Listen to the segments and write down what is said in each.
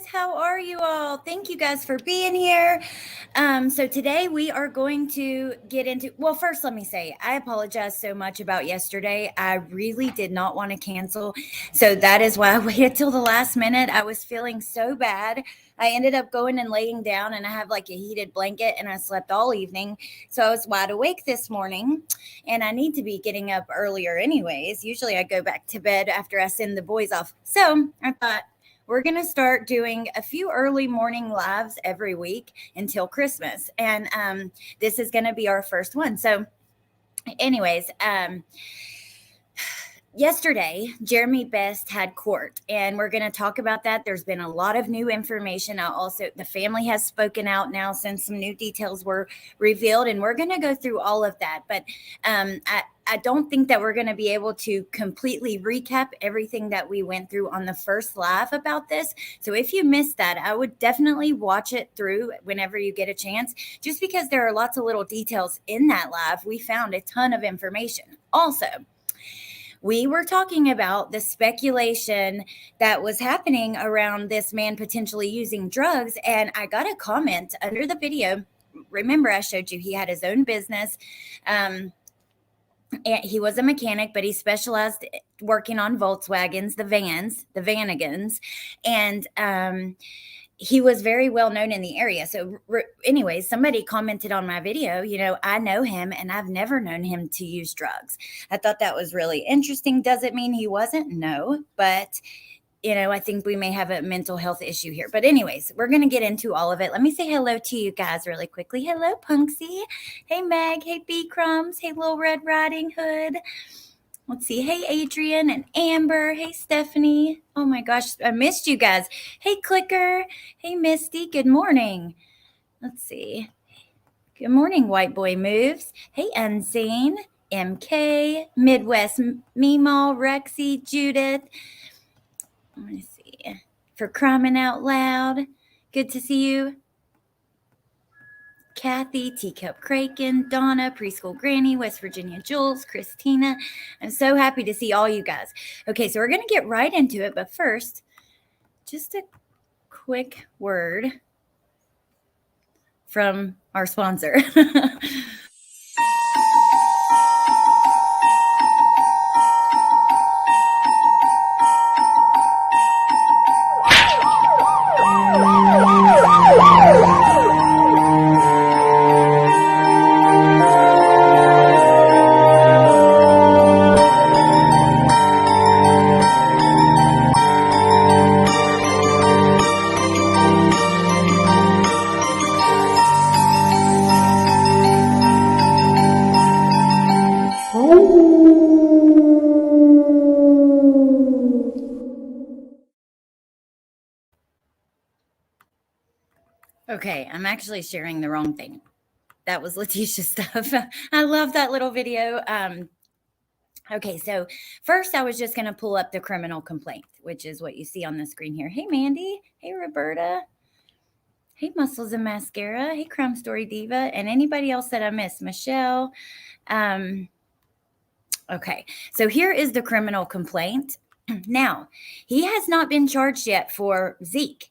guys. How are you all? Thank you guys for being here. So today we are going to get into, well, first let me say, I apologize so much about yesterday. I really did not want to cancel. So that is why I waited till the last minute. I was feeling so bad. I ended up going and laying down, and I have like a heated blanket, and I slept all evening. So I was wide awake this morning, and I need to be getting up earlier anyways. Usually I go back to bed after I send the boys off. So I thought, we're going to start doing a few early morning lives every week until Christmas. And this is going to be our first one. So, anyways, yesterday, Jeremy Best had court, and we're going to talk about that. There's been a lot of new information. The family has spoken out now since some new details were revealed, and we're going to go through all of that. But I don't think that we're going to be able to completely recap everything that we went through on the first live about this. So if you missed that, I would definitely watch it through whenever you get a chance, just because there are lots of little details in that live. We found a ton of information. Also, we were talking about the speculation that was happening around this man potentially using drugs, and I got a comment under the video. Remember, I showed you he had his own business. And he was a mechanic, but he specialized working on Volkswagens, the Vanagons, and he was very well known in the area. So anyways, somebody commented on my video, I know him and I've never known him to use drugs. I thought that was really interesting. Does it mean he wasn't? No, but I think we may have a mental health issue here. But anyways, we're going to get into all of it. Let me say hello to you guys really quickly. Hello, Punksy. Hey, Meg. Hey, B Crumbs. Hey, Little Red Riding Hood. Let's see. Hey, Adrian and Amber. Hey, Stephanie. Oh, my gosh. I missed you guys. Hey, Clicker. Hey, Misty. Good morning. Let's see. Good morning, White Boy Moves. Hey, Unseen. MK. Midwest Meemaw. Rexy. Judith. Let me see. For Crying Out Loud. Good to see you. Kathy, Teacup Kraken, Donna, Preschool Granny, West Virginia Jules, Christina. I'm so happy to see all you guys. Okay, so we're going to get right into it. But first, just a quick word from our sponsor. Okay, I'm actually sharing the wrong thing. That was Letitia's stuff. I love that little video. Okay, so first I was just going to pull up the criminal complaint, which is what you see on the screen here. Hey, Mandy. Hey, Roberta. Hey, Muscles and Mascara. Hey, Crime Story Diva. And anybody else that I missed. Michelle. Okay, so here is the criminal complaint. Now, he has not been charged yet for Zeke.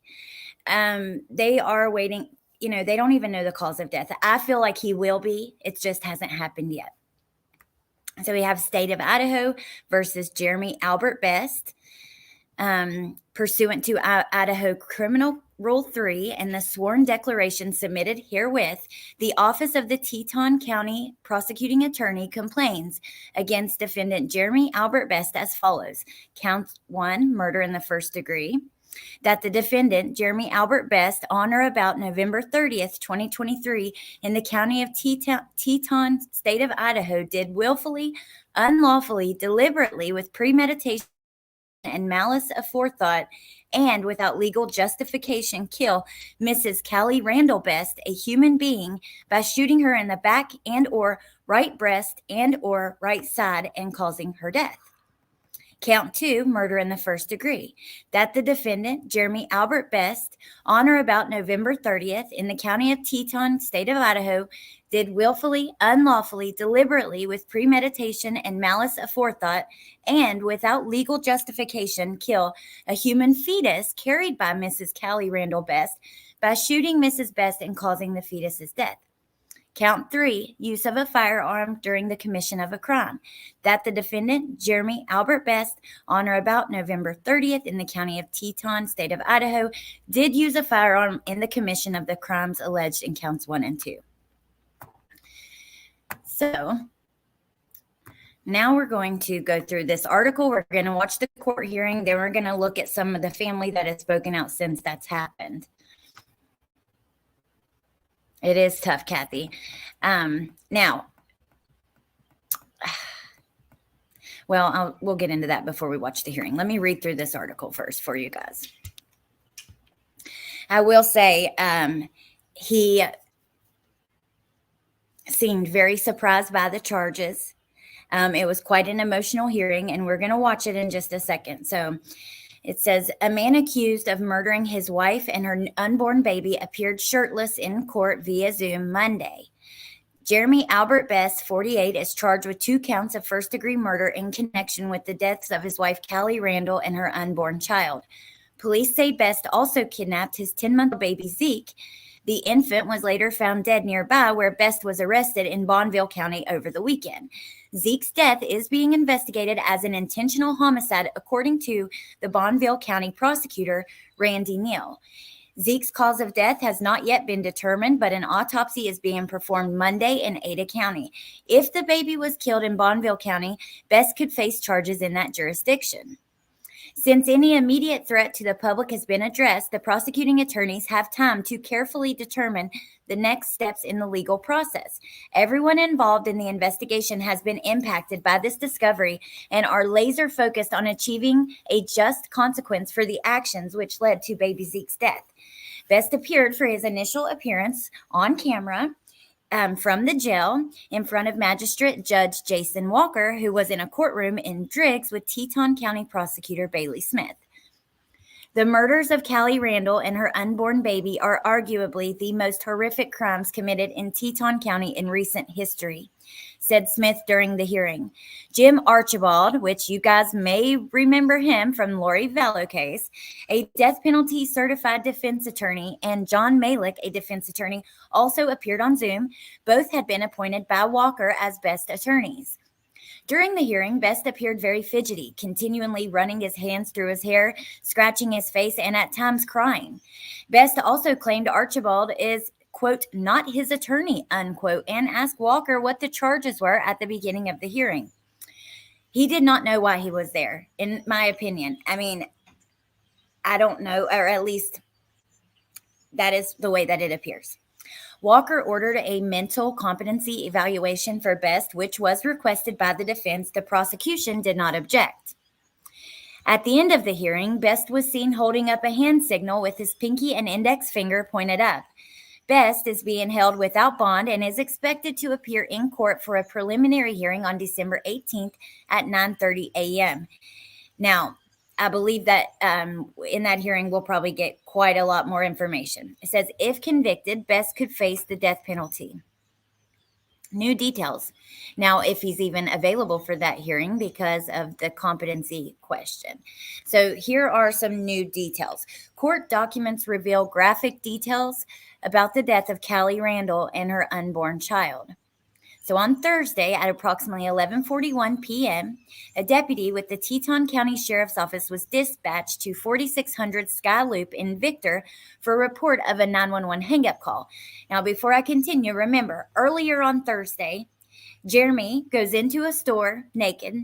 They are waiting. They don't even know the cause of death. I feel like he will be. It just hasn't happened yet. So we have State of Idaho versus Jeremy Albert Best. Pursuant to Idaho Criminal Rule 3 and the sworn declaration submitted herewith, the Office of the Teton County Prosecuting Attorney complains against defendant Jeremy Albert Best as follows. Count 1, murder in the first degree. That the defendant, Jeremy Albert Best, on or about November 30th, 2023, in the county of Teton, state of Idaho, did willfully, unlawfully, deliberately, with premeditation and malice aforethought, and without legal justification, kill Mrs. Callie Randall Best, a human being, by shooting her in the back and or right breast and or right side and causing her death. Count 2, murder in the first degree, that the defendant, Jeremy Albert Best, on or about November 30th in the county of Teton, state of Idaho, did willfully, unlawfully, deliberately, with premeditation and malice aforethought, and without legal justification, kill a human fetus carried by Mrs. Callie Randall Best by shooting Mrs. Best and causing the fetus's death. Count 3, use of a firearm during the commission of a crime, that the defendant, Jeremy Albert Best, on or about November 30th in the county of Teton, state of Idaho, did use a firearm in the commission of the crimes alleged in counts 1 and 2. So now we're going to go through this article. We're going to watch the court hearing. Then we're going to look at some of the family that has spoken out since that's happened. It is tough, Kathy. Now, well, we'll get into that before we watch the hearing. Let me read through this article first for you guys. I will say he seemed very surprised by the charges. It was quite an emotional hearing, and we're going to watch it in just a second. So it says, a man accused of murdering his wife and her unborn baby appeared shirtless in court via Zoom Monday. Jeremy Albert Best, 48, is charged with 2 counts of first-degree murder in connection with the deaths of his wife, Callie Randall, and her unborn child. Police say Best also kidnapped his 10-month-old baby, Zeke. The infant was later found dead nearby, where Best was arrested in Bonneville County over the weekend. Zeke's death is being investigated as an intentional homicide, according to the Bonneville County prosecutor, Randy Neal. Zeke's cause of death has not yet been determined, but an autopsy is being performed Monday in Ada County. If the baby was killed in Bonneville County, Best could face charges in that jurisdiction. Since any immediate threat to the public has been addressed, the prosecuting attorneys have time to carefully determine the next steps in the legal process. Everyone involved in the investigation has been impacted by this discovery and are laser focused on achieving a just consequence for the actions which led to baby Zeke's death. Best appeared for his initial appearance on camera from the jail in front of Magistrate Judge Jason Walker, who was in a courtroom in Driggs with Teton County Prosecutor Bailey Smith. The murders of Callie Randall and her unborn baby are arguably the most horrific crimes committed in Teton County in recent history, said Smith during the hearing. Jim Archibald, which you guys may remember him from Lori Vallow case, a death penalty certified defense attorney, and John Malick, a defense attorney, also appeared on Zoom. Both had been appointed by Walker as Best attorneys. During the hearing, Best appeared very fidgety, continually running his hands through his hair, scratching his face, and at times crying. Best also claimed Archibald is, quote, not his attorney, unquote, and asked Walker what the charges were at the beginning of the hearing. He did not know why he was there, in my opinion. I mean, I don't know, or at least that is the way that it appears. Walker ordered a mental competency evaluation for Best, which was requested by the defense. The prosecution did not object. At the end of the hearing, Best was seen holding up a hand signal with his pinky and index finger pointed up. Best is being held without bond and is expected to appear in court for a preliminary hearing on December 18th at 9:30 a.m. Now, I believe that in that hearing, we'll probably get quite a lot more information. It says, if convicted, Best could face the death penalty. New details. Now, if he's even available for that hearing because of the competency question. So here are some new details. Court documents reveal graphic details about the death of Callie Randall and her unborn child. So on Thursday at approximately 11:41 p.m., a deputy with the Teton County Sheriff's Office was dispatched to 4600 Sky Loop in Victor for a report of a 911 hang-up call. Now, before I continue, remember, earlier on Thursday, Jeremy goes into a store naked,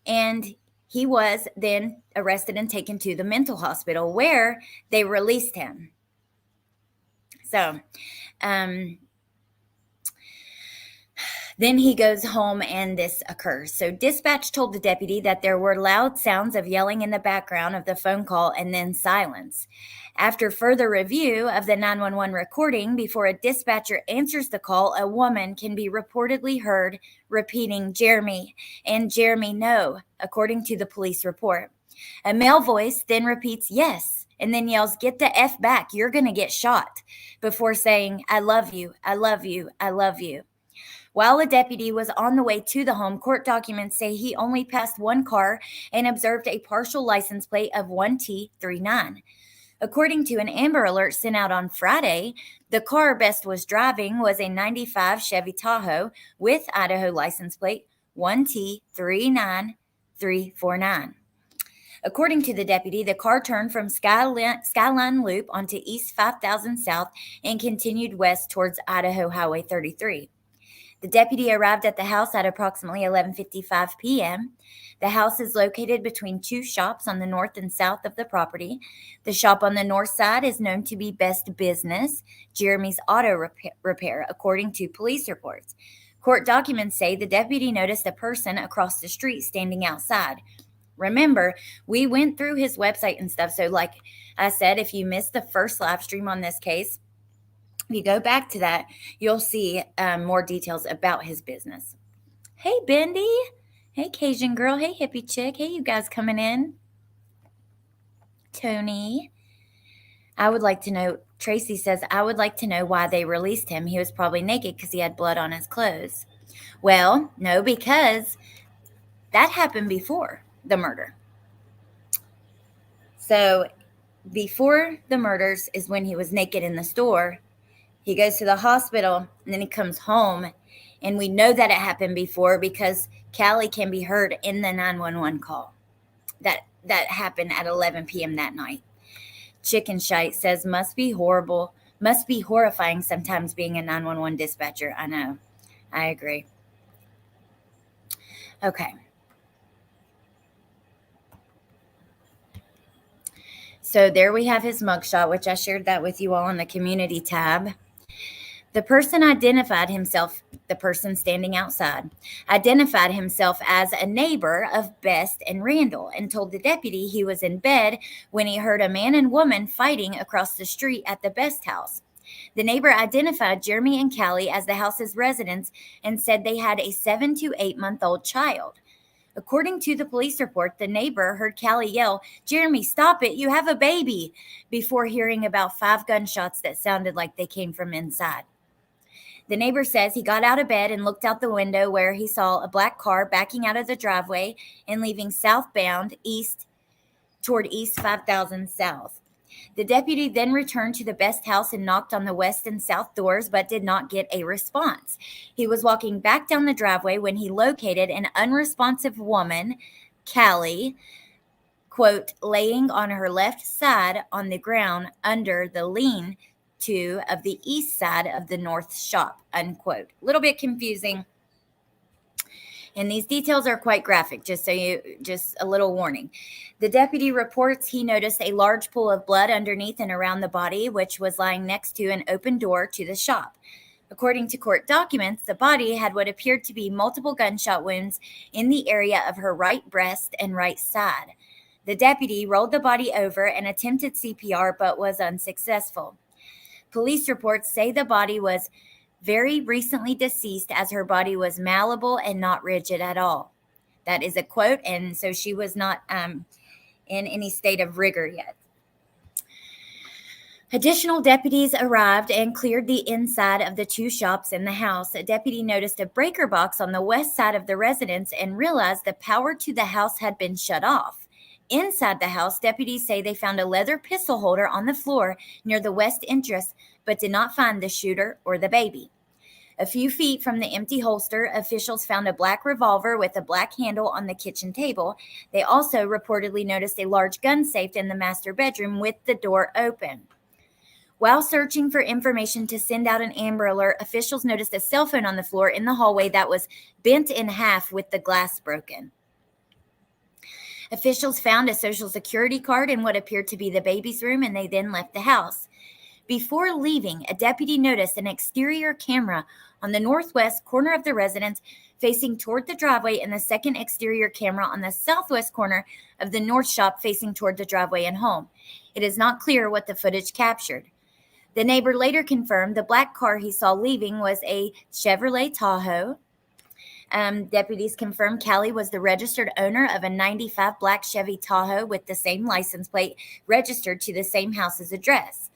and he was then arrested and taken to the mental hospital where they released him. So, Then he goes home and this occurs. So dispatch told the deputy that there were loud sounds of yelling in the background of the phone call and then silence. After further review of the 911 recording, before a dispatcher answers the call, a woman can be reportedly heard repeating Jeremy and Jeremy no, according to the police report. A male voice then repeats yes and then yells, "Get the F back, you're going to get shot," before saying, "I love you, I love you, I love you." While a deputy was on the way to the home, court documents say he only passed one car and observed a partial license plate of 1T39. According to an Amber Alert sent out on Friday, the car Best was driving was a 95 Chevy Tahoe with Idaho license plate 1T39349. According to the deputy, the car turned from Skyline Loop onto East 5000 South and continued west towards Idaho Highway 33. The deputy arrived at the house at approximately 11:55 p.m. The house is located between two shops on the north and south of the property. The shop on the north side is known to be Best Business, Jeremy's auto repair, according to police reports. Court documents say the deputy noticed a person across the street standing outside. Remember, we went through his website and stuff. So like I said, if you missed the first live stream on this case, if you go back to that, you'll see more details about his business. Hey, Bendy. Hey, Cajun girl. Hey, hippie chick. Hey, you guys coming in. Tony. I would like to know, Tracy says, I would like to know why they released him. He was probably naked because he had blood on his clothes. Well, no, because that happened before the murder. So before the murders is when he was naked in the store. He goes to the hospital and then he comes home. And we know that it happened before because Callie can be heard in the 911 call. That happened at 11 p.m. that night. Chicken Shite says, must be horrible, must be horrifying sometimes being a 911 dispatcher. I know. I agree. Okay. So there we have his mugshot, which I shared that with you all on the community tab. The person identified himself, the person standing outside, identified himself as a neighbor of Best and Randall and told the deputy he was in bed when he heard a man and woman fighting across the street at the Best house. The neighbor identified Jeremy and Callie as the house's residents and said they had a 7 to 8 month old child. According to the police report, the neighbor heard Callie yell, "Jeremy, stop it, you have a baby," before hearing about 5 gunshots that sounded like they came from inside. The neighbor says he got out of bed and looked out the window where he saw a black car backing out of the driveway and leaving southbound east toward East 5000 South. The deputy then returned to the Best house and knocked on the west and south doors, but did not get a response. He was walking back down the driveway when he located an unresponsive woman, Callie, quote, laying on her left side on the ground under the lean-to of the east side of the north shop, unquote. A little bit confusing. And these details are quite graphic, just a little warning. The deputy reports he noticed a large pool of blood underneath and around the body, which was lying next to an open door to the shop. According to court documents, the body had what appeared to be multiple gunshot wounds in the area of her right breast and right side. The deputy rolled the body over and attempted CPR, but was unsuccessful. Police reports say the body was very recently deceased, as her body was malleable and not rigid at all. That is a quote, and so she was not in any state of rigor yet. Additional deputies arrived and cleared the inside of the 2 shops in the house. A deputy noticed a breaker box on the west side of the residence and realized the power to the house had been shut off. Inside the house, deputies say they found a leather pistol holder on the floor near the west entrance, but did not find the shooter or the baby. A few feet from the empty holster, officials found a black revolver with a black handle on the kitchen table. They also reportedly noticed a large gun safe in the master bedroom with the door open. While searching for information to send out an Amber Alert, officials noticed a cell phone on the floor in the hallway that was bent in half with the glass broken. Officials found a Social Security card in what appeared to be the baby's room, and they then left the house. Before leaving, a deputy noticed an exterior camera on the northwest corner of the residence facing toward the driveway and the second exterior camera on the southwest corner of the north shop facing toward the driveway and home. It is not clear what the footage captured. The neighbor later confirmed the black car he saw leaving was a Chevrolet Tahoe. Deputies confirmed Callie was the registered owner of a 95 black Chevy Tahoe with the same license plate registered to the same house's address.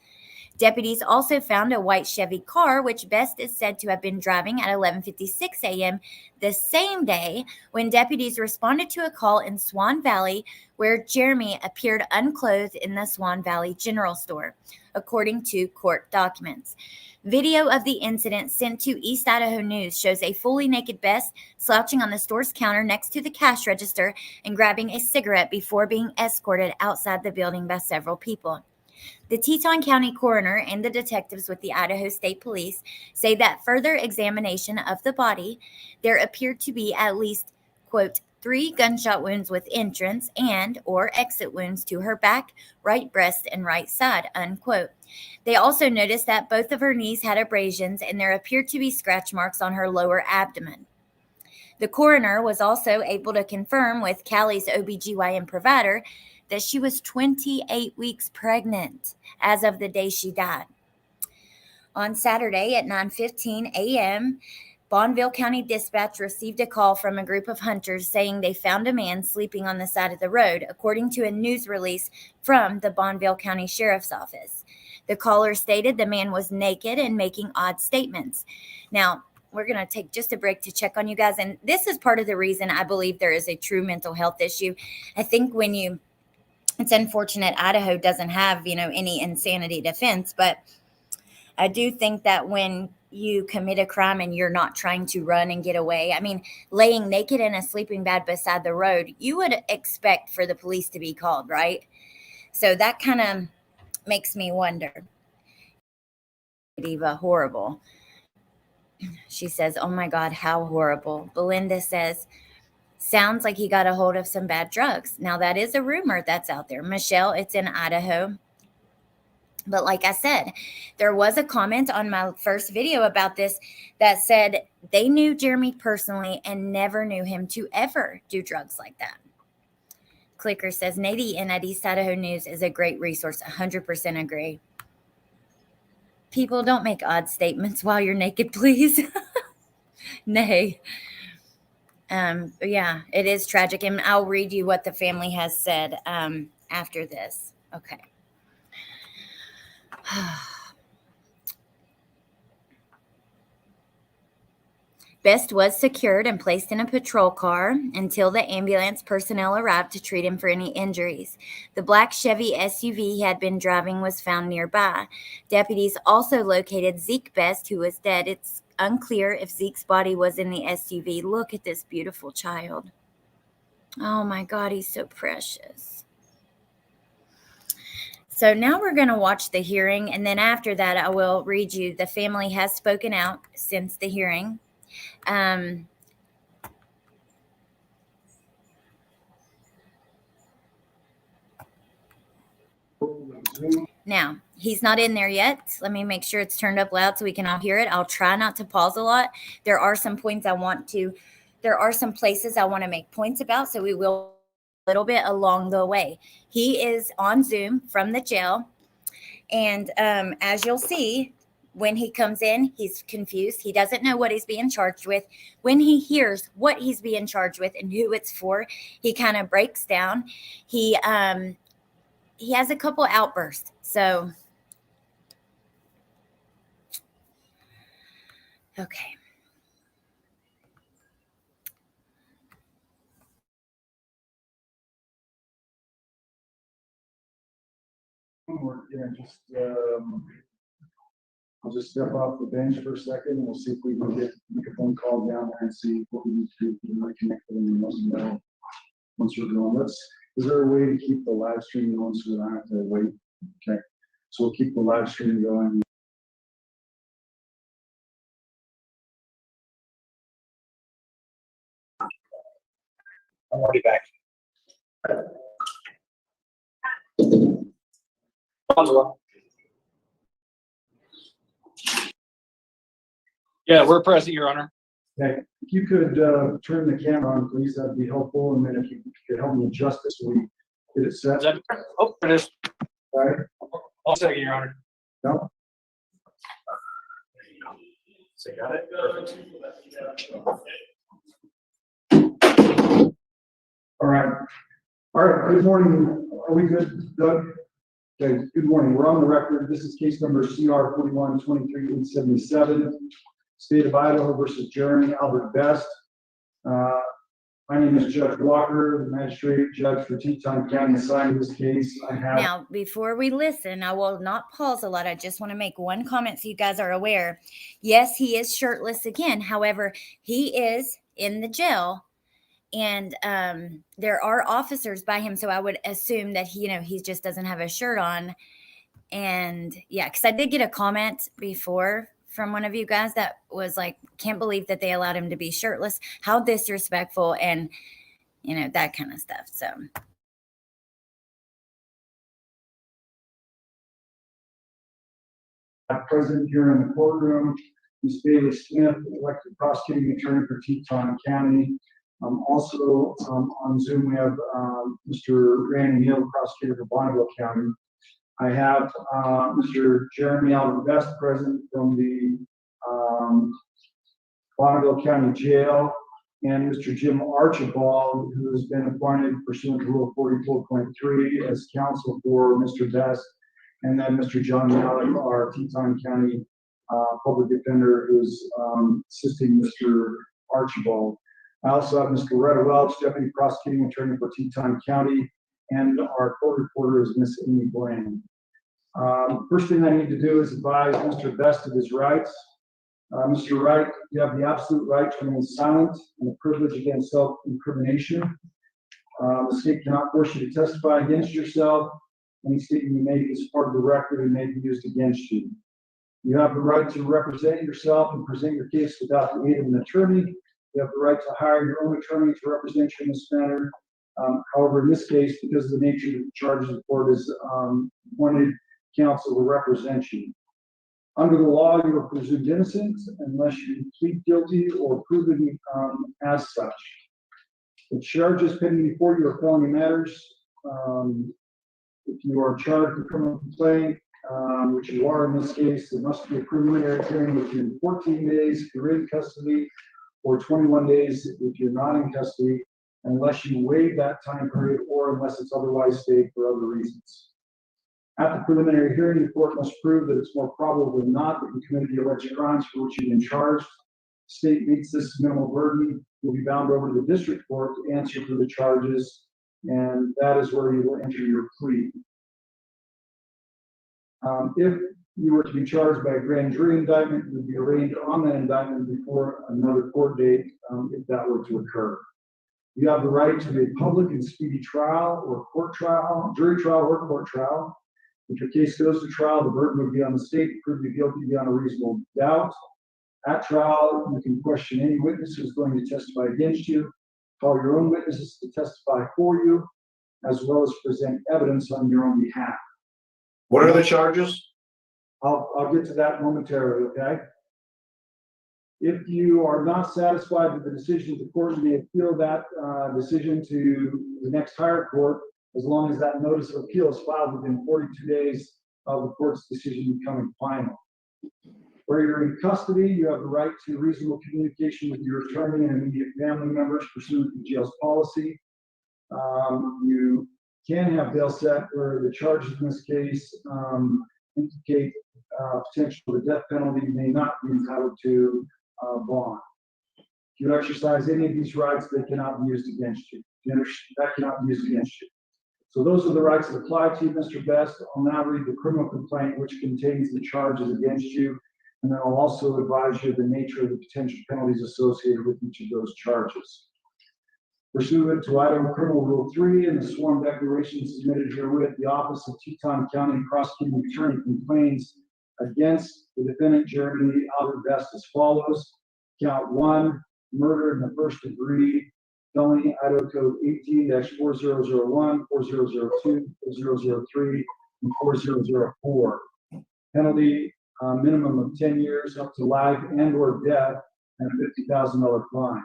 Deputies also found a white Chevy car, which Best is said to have been driving at 11:56 a.m. the same day when deputies responded to a call in Swan Valley where Jeremy appeared unclothed in the Swan Valley General Store, according to court documents. Video of the incident sent to East Idaho News shows a fully naked Best slouching on the store's counter next to the cash register and grabbing a cigarette before being escorted outside the building by several people. The Teton County coroner and the detectives with the Idaho State Police say that further examination of the body, there appeared to be at least, quote, 3 gunshot wounds with entrance and or exit wounds to her back, right breast, and right side, unquote. They also noticed that both of her knees had abrasions and there appeared to be scratch marks on her lower abdomen. The coroner was also able to confirm with Callie's OBGYN provider that she was 28 weeks pregnant as of the day she died. On Saturday at 9:15 a.m., Bonneville County Dispatch received a call from a group of hunters saying they found a man sleeping on the side of the road, according to a news release from the Bonneville County Sheriff's Office. The caller stated the man was naked and making odd statements. Now, we're going to take just a break to check on you guys, and this is part of the reason I believe there is a true mental health issue. I think it's unfortunate Idaho doesn't have, any insanity defense, but I do think that when you commit a crime and you're not trying to run and get away, laying naked in a sleeping bag beside the road, you would expect for the police to be called, right? So that kind of makes me wonder. Diva, horrible. She says, oh my God, how horrible. Belinda says, sounds like he got a hold of some bad drugs. Now, that is a rumor that's out there. Michelle, it's in Idaho. But like I said, there was a comment on my first video about this that said they knew Jeremy personally and never knew him to ever do drugs like that. Clicker says, Nadine at East Idaho News is a great resource. 100% agree. People, don't make odd statements while you're naked, please. Nay. Yeah, it is tragic. And I'll read you what the family has said after this. Okay. Best was secured and placed in a patrol car until the ambulance personnel arrived to treat him for any injuries. The black Chevy SUV he had been driving was found nearby. Deputies also located Zeke Best, who was dead. It's unclear if Zeke's body was in the SUV. Look at this beautiful child. Oh my God, he's so precious. So now we're going to watch the hearing, and then after that, I will read you. The family has spoken out since the hearing. Now, he's not in there yet. Let me make sure it's turned up loud so we can all hear it. I'll try not to pause a lot. There are some places I want to make points about, so we will a little bit along the way. He is on Zoom from the jail, and as you'll see, when he comes in, he's confused. He doesn't know what he's being charged with. When he hears what he's being charged with and who it's for, he kind of breaks down. He has a couple outbursts. So, okay. I'll just step off the bench for a second and we'll see if we can make a phone call down there and see what we need to do to reconnect with them and let them know once we're going. Is there a way to keep the live stream going so we don't have to wait? Okay, so we'll keep the live stream going. I'm already back. Yeah, we're present, Your Honor. Okay, if you could turn the camera on, please, that'd be helpful. And then if you could help me adjust this, so we get it set. Is that, oh, it is. All right. I'll second, Your Honor. No? So got it? Perfect. All right. All right, good morning. Are we good, Doug? Okay, good morning. We're on the record. This is case number CR 41-23-877, State of Idaho versus Jeremy Albert Best. My name is Judge Walker, the magistrate judge for Teton County assigned this case. I have. Now, before we listen, I will not pause a lot. I just want to make one comment so you guys are aware. Yes, he is shirtless again. However, he is in the jail, and there are officers by him. So I would assume that he just doesn't have a shirt on. And yeah, because I did get a comment before from one of you guys that was like, can't believe that they allowed him to be shirtless. How disrespectful, and that kind of stuff. So. Present here in the courtroom, Ms. Bailey Smith, elected prosecuting attorney for Teton County. Also on Zoom, we have Mr. Randy Hill, prosecutor for Bonneville County. I have Mr. Jeremy Albert Best present from the Bonneville County Jail, and Mr. Jim Archibald, who has been appointed pursuant to Rule 44.3 as counsel for Mr. Best, and then Mr. John Malik, our Teton County public defender, who's assisting Mr. Archibald. I also have Ms. Loretta Welch, deputy prosecuting attorney for Teton County, and our court reporter is Ms. Amy Bland. First thing I need to do is advise Mr. Best of his rights. Mr. Wright, you have the absolute right to remain silent and the privilege against self-incrimination. The state cannot force you to testify against yourself. Any statement you make is part of the record and may be used against you. You have the right to represent yourself and present your case without the aid of an attorney. You have the right to hire your own attorney to represent you in this matter. However, in this case, because of the nature of the charges, the court has appointed counsel to represent you. Under the law, you are presumed innocent unless you plead guilty or proven as such. The charges pending before you are felony matters. If you are charged with a criminal complaint, which you are in this case, there must be a preliminary hearing within 14 days if you're in custody, or 21 days if you're not in custody, unless you waive that time period or unless it's otherwise stayed for other reasons. At the preliminary hearing, the court must prove that it's more probable than not that you committed the alleged crimes for which you've been charged. The state meets this minimal burden, you'll be bound over to the district court to answer for the charges, and that is where you will enter your plea. If you were to be charged by a grand jury indictment, you would be arraigned on that indictment before another court date if that were to occur. You have the right to a public and speedy trial or court trial, jury trial or court trial. If your case goes to trial, the burden would be on the state to prove you guilty beyond a reasonable doubt. At trial, you can question any witness who's going to testify against you, call your own witnesses to testify for you, as well as present evidence on your own behalf. What are the charges? I'll get to that momentarily, okay? If you are not satisfied with the decision of the court, you may appeal that decision to the next higher court, as long as that notice of appeal is filed within 42 days of the court's decision becoming final. Where you're in custody, you have the right to reasonable communication with your attorney and immediate family members pursuant to jail's policy. You can have bail set where the charges in this case indicate potential for the death penalty. You may not be entitled to bond. If you exercise any of these rights, they cannot be used against you. That cannot be used against you. So those are the rights that apply to you, Mr. Best. I'll now read the criminal complaint, which contains the charges against you, and then I'll also advise you of the nature of the potential penalties associated with each of those charges. Pursuant to Idaho Criminal Rule 3 and the sworn declaration submitted herewith, the Office of Teton County Prosecuting Attorney complains against the defendant, Jeremy Albert Best, as follows. Count 1, murder in the first degree, felony, Idaho Code 18-4001, 4002, 4003, and 4004. Penalty, minimum of 10 years up to life and or death, and a $50,000 fine.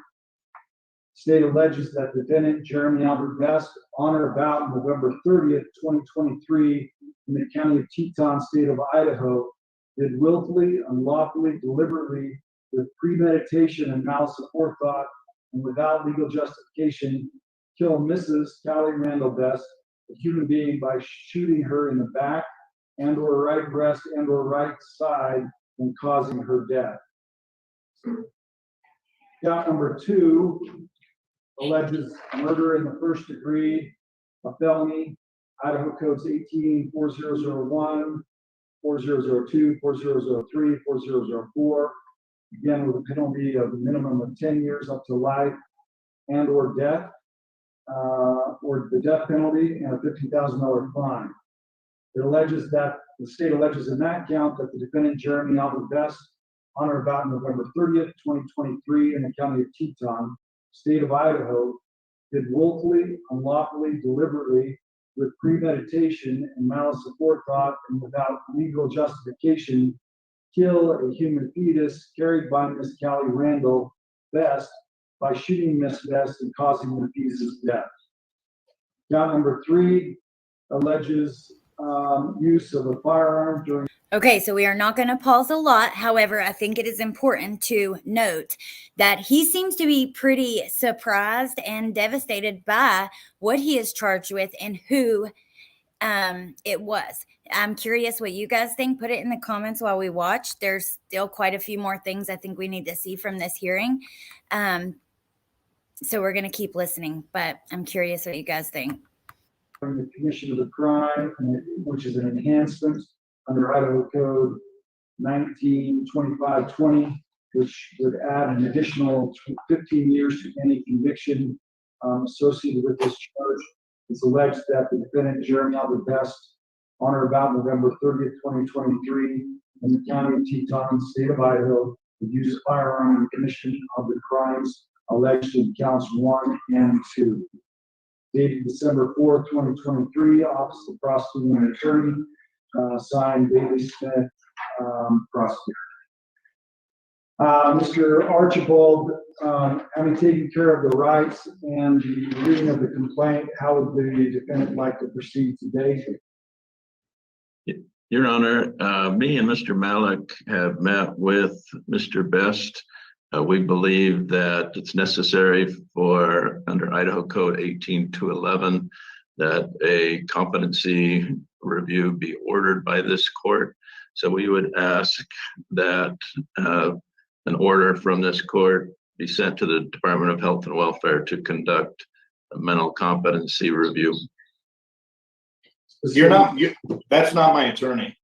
State alleges that defendant Jeremy Albert Best, on or about November 30th, 2023, in the county of Teton, state of Idaho, did willfully, unlawfully, deliberately, with premeditation and malice aforethought, and without legal justification, kill Mrs. Callie Randall Best, a human being, by shooting her in the back and or right breast and or right side and causing her death. Count number 2 alleges murder in the first degree, a felony, Idaho codes 18-4001, 4002, 4003, 4004, again with a penalty of a minimum of 10 years up to life and or death, or the death penalty, and a $50,000 fine. The state alleges in that count that the defendant Jeremy Albert Best, on or about November 30th, 2023, in the county of Teton, state of Idaho, did willfully, unlawfully, deliberately, with premeditation and malice aforethought, and without legal justification, kill a human fetus carried by Miss Callie Randall Best by shooting Miss Best and causing the fetus's death. Count number 3 alleges use of a firearm during. Okay, so we are not going to pause a lot. However, I think it is important to note that he seems to be pretty surprised and devastated by what he is charged with and who it was. I'm curious what you guys think. Put it in the comments while we watch. There's still quite a few more things I think we need to see from this hearing. So we're going to keep listening, but I'm curious what you guys think. The commission of the crime, which is an enhancement under Idaho Code 192520, which would add an additional 15 years to any conviction associated with this charge. It's alleged that the defendant Jeremy Albert Best, on or about November 30th, 2023, in the county of Teton, state of Idaho, would use a firearm in the commission of the crimes alleged in counts 1 and 2. Dated December 4th, 2023, Office of Prosecuting Attorney, signed Bailey Smith, prosecutor. Mr. Archibald, having taken care of the rights and the reading of the complaint, how would the defendant like to proceed today? Your Honor, me and Mr. Malik have met with Mr. Best. We believe that it's necessary for, under Idaho Code 18-211, that a competency review be ordered by this court. So we would ask that an order from this court be sent to the Department of Health and Welfare to conduct a mental competency review. That's not my attorney.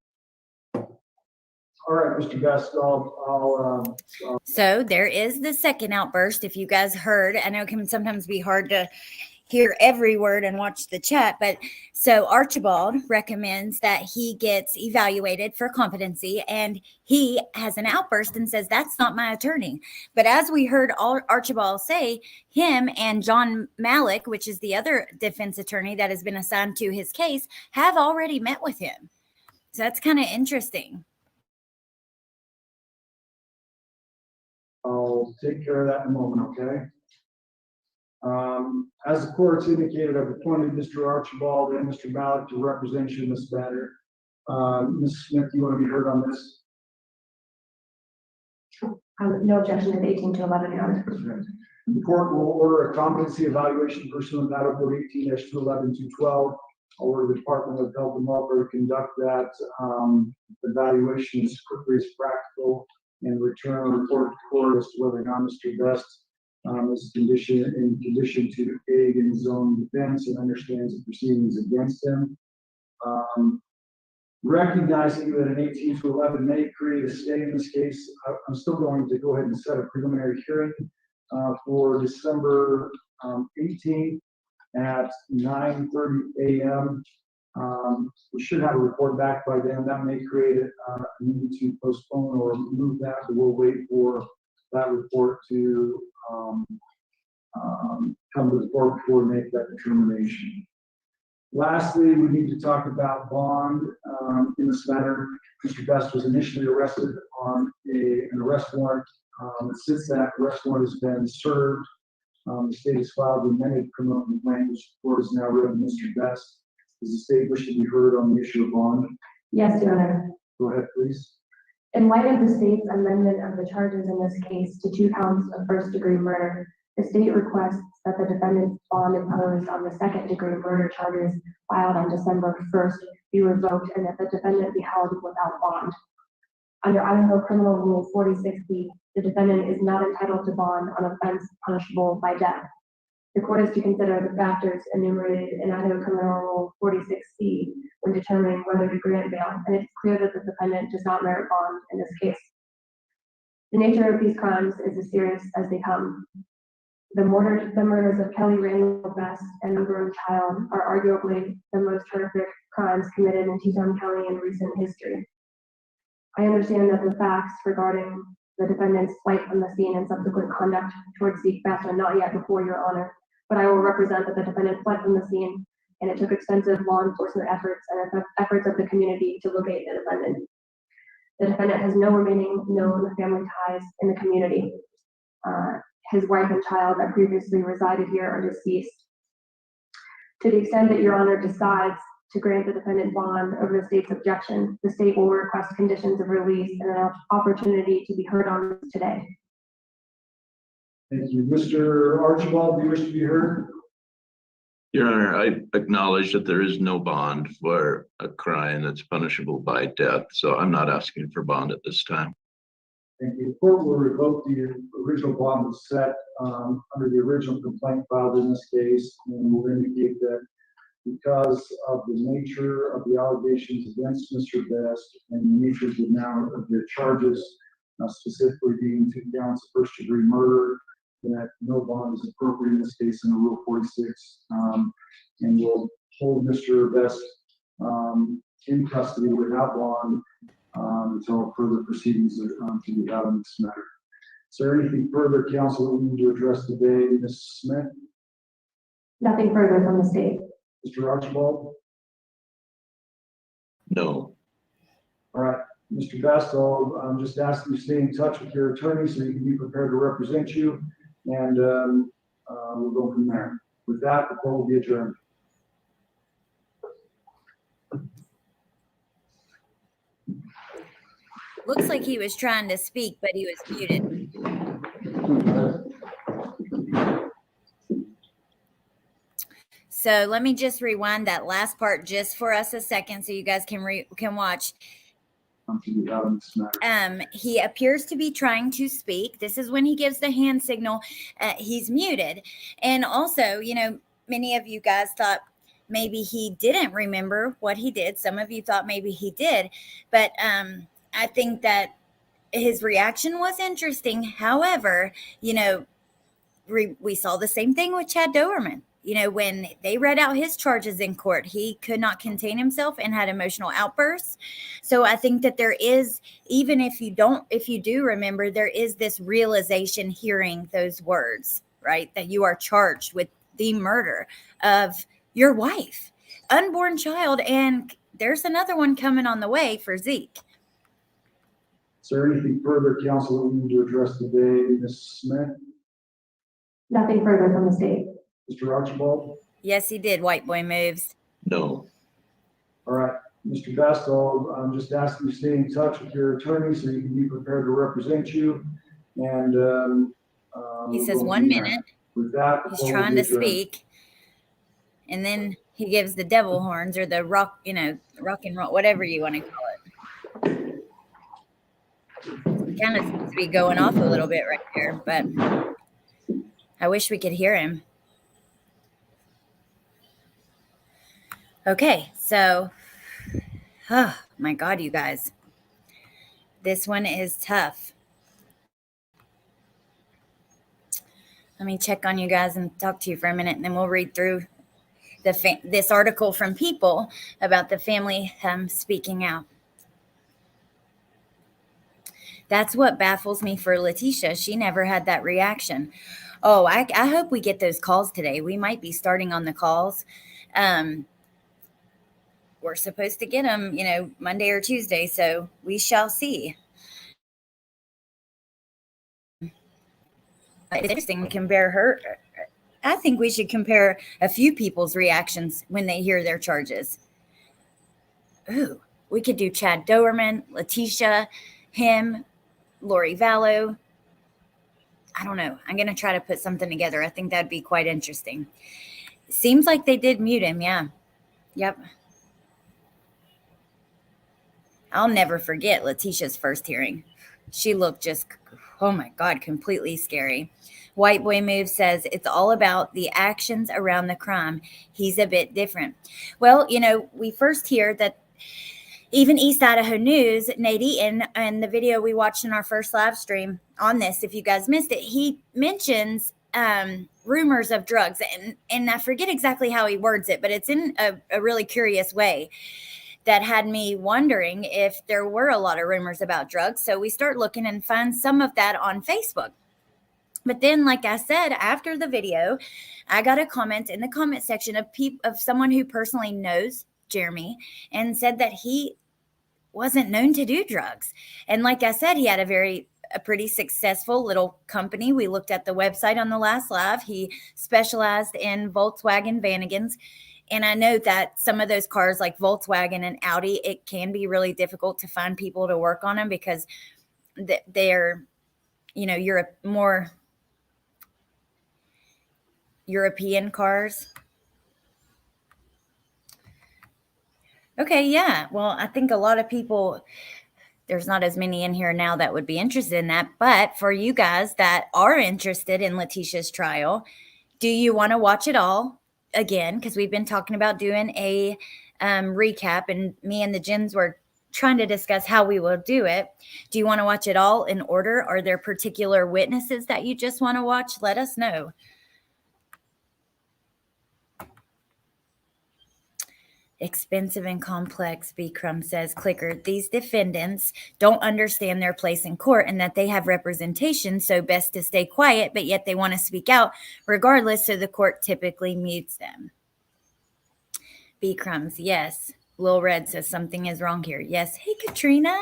All right, Mr. Best, So there is the second outburst. If you guys heard, I know it can sometimes be hard to hear every word and watch the chat, but so Archibald recommends that he gets evaluated for competency, and he has an outburst and says, that's not my attorney. But as we heard Archibald say, him and John Malik, which is the other defense attorney that has been assigned to his case, have already met with him. So that's kind of interesting. I'll take care of that in a moment, okay? As the court's indicated, I've appointed Mr. Archibald and Mr. Malik to represent you in this matter. Ms. Smith, you want to be heard on this? No objection to 18-211, Your Honor. The court will order a competency evaluation pursuant to Idaho Code 18-211-212. I'll order the Department of Health and Welfare to conduct that evaluation as quickly as practical and return a report to court as to whether or not Mr. Best is in condition to aid in his own defense and understands the proceedings against him. Recognizing that an 18-211 may create a stay in this case, I'm still going to go ahead and set a preliminary hearing for December 18th at 9:30 a.m. We should have a report back by then. That may create a need to postpone or move that, but we'll wait for that report to come to the court before we make that determination. Lastly, we need to talk about bond in this matter. Mr. Best was initially arrested on an arrest warrant. Since that arrest warrant has been served, the state has filed an amended criminal complaint, which the court is now written Mr. Best. Does the state wish to be heard on the issue of bond? Yes, Your Honor. Go ahead, please. In light of the state's amendment of the charges in this case to 2 counts of first-degree murder, the state requests that the defendant's bond imposed on the second-degree murder charges filed on December 1st be revoked and that the defendant be held without bond. Under Idaho Criminal Rule 46B, the defendant is not entitled to bond on offense punishable by death. The court is to consider the factors enumerated in Idaho Criminal Rule 46C when determining whether to grant bail, and it's clear that the defendant does not merit bond in this case. The nature of these crimes is as serious as they come. The murders of Kelly Randall Best and unborn child are arguably the most horrific crimes committed in Teton County in recent history. I understand that the facts regarding the defendant's flight from the scene and subsequent conduct towards Zeke Best are not yet before Your Honor, but I will represent that the defendant fled from the scene and it took extensive law enforcement efforts and efforts of the community to locate the defendant. The defendant has no remaining known family ties in the community. His wife and child that previously resided here are deceased. To the extent that Your Honor decides to grant the defendant bond over the state's objection, the state will request conditions of release and an opportunity to be heard on this today. Thank you. Mr. Archibald, do you wish to be heard? Your Honor, I acknowledge that there is no bond for a crime that's punishable by death, so I'm not asking for bond at this time. Thank you. The court will revoke the original bond was set under the original complaint filed in this case, and will indicate that because of the nature of the allegations against Mr. Best and the nature of the charges, specifically being 2 counts of first-degree murder, that no bond is appropriate in this case under Rule 46, and will hold Mr. Best in custody without bond until further proceedings are to be had on this matter. Is there anything further, counsel, that we need to address today? Ms. Smith? Nothing further from the state. Mr. Archibald? No. All right, Mr. Best, I'll just ask you to stay in touch with your attorney so you can be prepared to represent you, and we'll go from there. With that, the court will be adjourned. Looks like he was trying to speak, but he was muted. So let me just rewind that last part just for us a second so you guys can watch. To be had on this matter. He appears to be trying to speak. This is when he gives the hand signal. He's muted. And also, you know, many of you guys thought maybe he didn't remember what he did. Some of you thought maybe he did. But I think that his reaction was interesting. However, you know, we saw the same thing with Chad Doberman. You know, when they read out his charges in court, he could not contain himself and had emotional outbursts. So I think that there is, even if you do remember, there is this realization hearing those words, right? That you are charged with the murder of your wife, unborn child, and there's another one coming on the way for Zeke. Is there anything further, counsel, that we need to address today? Ms. Smith? Nothing further from the state. Mr. Archibald? Yes, he did. White boy moves. No. All right, Mr. Best, I'm just asking you to stay in touch with your attorney so you can be prepared to represent you. And He says we'll 1 minute. With that, He's trying to speak. And then he gives the devil horns or the rock, you know, rock and roll, whatever you want to call it. Kind of seems to be going off a little bit right there, but I wish we could hear him. Okay, so, oh my God, you guys. This one is tough. Let me check on you guys and talk to you for a minute, and then we'll read through this article from People about the family speaking out. That's what baffles me for Letitia. She never had that reaction. Oh, I hope we get those calls today. We might be starting on the calls. we're supposed to get them, Monday or Tuesday. So we shall see. It's interesting to compare her. I think we should compare a few people's reactions when they hear their charges. Ooh, we could do Chad Doerman, Letitia, him, Lori Vallow. I don't know. I'm going to try to put something together. I think that'd be quite interesting. Seems like they did mute him. Yeah. Yep. I'll never forget Letitia's first hearing. She looked just, oh my God, completely scary. White Boy Move says it's all about the actions around the crime. He's a bit different. Well, we first hear that even East Idaho News, Nate Eaton, and the video we watched in our first live stream on this, if you guys missed it, he mentions rumors of drugs. And I forget exactly how he words it, but it's in a really curious way that had me wondering if there were a lot of rumors about drugs. So we start looking and find some of that on Facebook. But then, like I said, after the video, I got a comment in the comment section of someone who personally knows Jeremy and said that he wasn't known to do drugs. And like I said, he had a pretty successful little company. We looked at the website on the last live. He specialized in Volkswagen Vanagons. And I know that some of those cars like Volkswagen and Audi, it can be really difficult to find people to work on them because they're, more European cars. Okay, yeah. Well, I think a lot of people, there's not as many in here now that would be interested in that. But for you guys that are interested in Letitia's trial, do you want to watch it all again? Because we've been talking about doing a recap, and me and the Jins were trying to discuss how we will do it. Do you want to watch it all in order? Are there particular witnesses that you just want to watch? Let us know. Expensive and complex, B. Crum says, Clicker, these defendants don't understand their place in court and that they have representation, so best to stay quiet, but yet they want to speak out regardless, so the court typically mutes them. B. Crumbs, yes. Lil Red says something is wrong here. Yes. Hey, Katrina.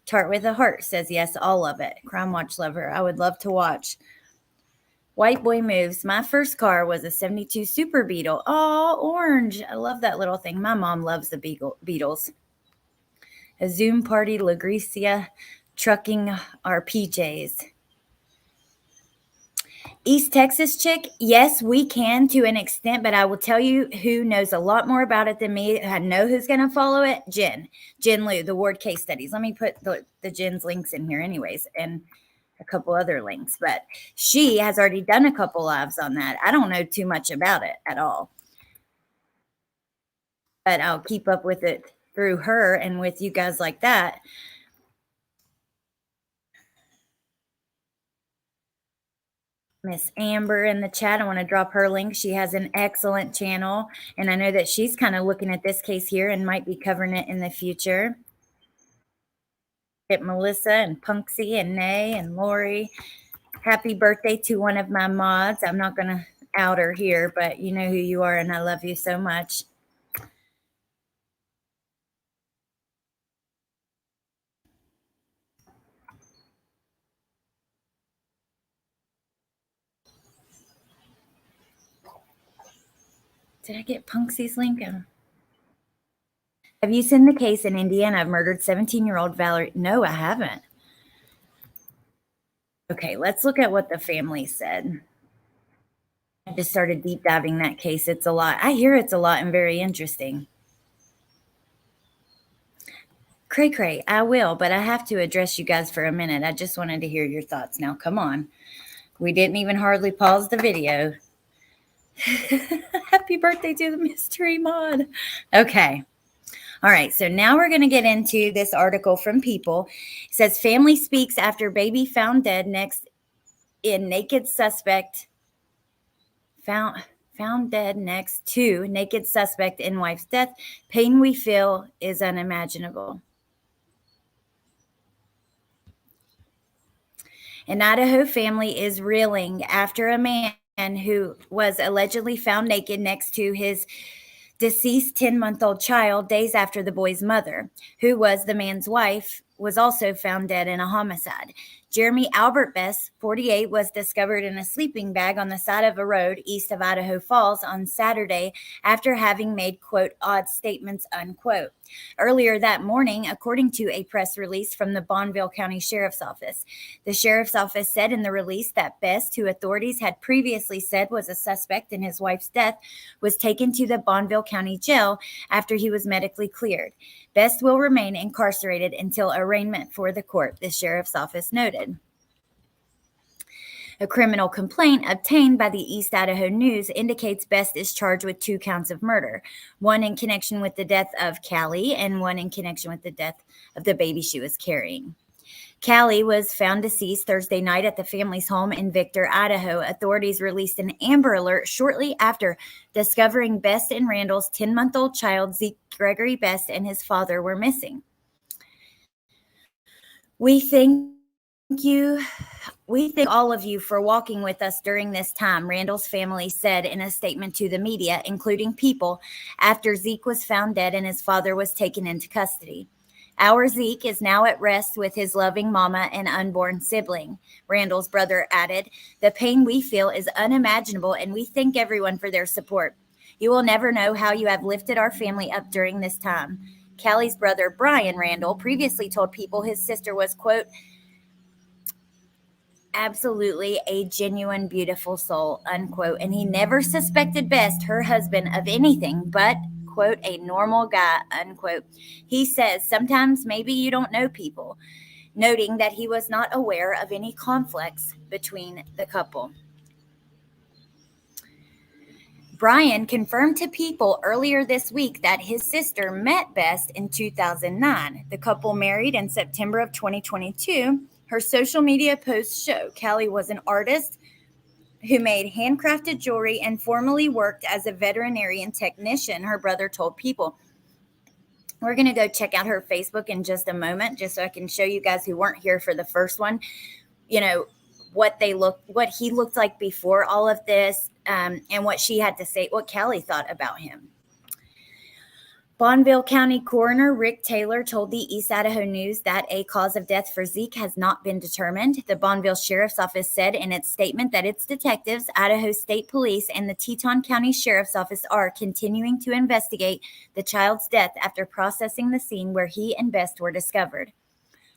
Tart with a Heart says yes, all of it. Crime Watch lover, I would love to watch. White Boy Moves. My first car was a 72 Super Beetle. Oh, orange. I love that little thing. My mom loves the Beetles. A Zoom party, Lagrecia, trucking our PJs. East Texas chick, yes, we can to an extent, but I will tell you who knows a lot more about it than me. I know who's going to follow it. Jen Liu, the Ward case studies. Let me put the Jen's links in here anyways, and a couple other links, but she has already done a couple lives on that. I don't know too much about it at all, but I'll keep up with it through her and with you guys like that. Miss Amber in the chat, I want to drop her link. She has an excellent channel, and I know that she's kind of looking at this case here and might be covering it in the future. Get Melissa and Punksy and Nay and Lori. Happy birthday to one of my mods. I'm not going to out her here, but you know who you are, and I love you so much. Did I get Punksy's link? Have you seen the case in Indiana of murdered 17-year-old Valerie? No, I haven't. Okay, let's look at what the family said. I just started deep diving that case. It's a lot. I hear it's a lot and very interesting. Cray, I will, but I have to address you guys for a minute. I just wanted to hear your thoughts. Now, come on. We didn't even hardly pause the video. Happy birthday to the mystery mod. Okay. All right. So now we're going to get into this article from People. It says family speaks after baby found dead next in naked suspect found dead next to naked suspect in wife's death. Pain we feel is unimaginable. An Idaho family is reeling after a man who was allegedly found naked next to his deceased 10-month-old child days after the boy's mother, who was the man's wife, was also found dead in a homicide. Jeremy Albert Best, 48, was discovered in a sleeping bag on the side of a road east of Idaho Falls on Saturday after having made, quote, odd statements, unquote. Earlier that morning, according to a press release from the Bonneville County Sheriff's Office, the Sheriff's Office said in the release that Best, who authorities had previously said was a suspect in his wife's death, was taken to the Bonneville County Jail after he was medically cleared. Best will remain incarcerated until arraignment for the court, the Sheriff's Office noted. A criminal complaint obtained by the East Idaho News indicates Best is charged with 2 counts of murder, one in connection with the death of Callie and one in connection with the death of the baby she was carrying. Callie was found deceased Thursday night at the family's home in Victor, Idaho. Authorities released an Amber Alert shortly after discovering Best and Randall's 10-month-old child, Zeke Gregory Best, and his father were missing. We thank all of you for walking with us during this time, Randall's family said in a statement to the media, including People, after Zeke was found dead and his father was taken into custody. Our Zeke is now at rest with his loving mama and unborn sibling, Randall's brother added. The pain we feel is unimaginable, and we thank everyone for their support. You will never know how you have lifted our family up during this time. Callie's brother, Brian Randall, previously told People his sister was, quote, absolutely a genuine, beautiful soul, unquote, and he never suspected Best, her husband, of anything but, quote, a normal guy, unquote. He says, sometimes maybe you don't know people, noting that he was not aware of any conflicts between the couple. Brian confirmed to People earlier this week that his sister met Best in 2009. The couple married in September of 2022. Her social media posts show Callie was an artist who made handcrafted jewelry and formerly worked as a veterinarian technician, her brother told People. We're going to go check out her Facebook in just a moment, just so I can show you guys who weren't here for the first one, you know, what he looked like before all of this, and what she had to say, what Callie thought about him. Bonneville County Coroner Rick Taylor told the East Idaho News that a cause of death for Zeke has not been determined. The Bonneville Sheriff's Office said in its statement that its detectives, Idaho State Police, and the Teton County Sheriff's Office are continuing to investigate the child's death after processing the scene where he and Best were discovered.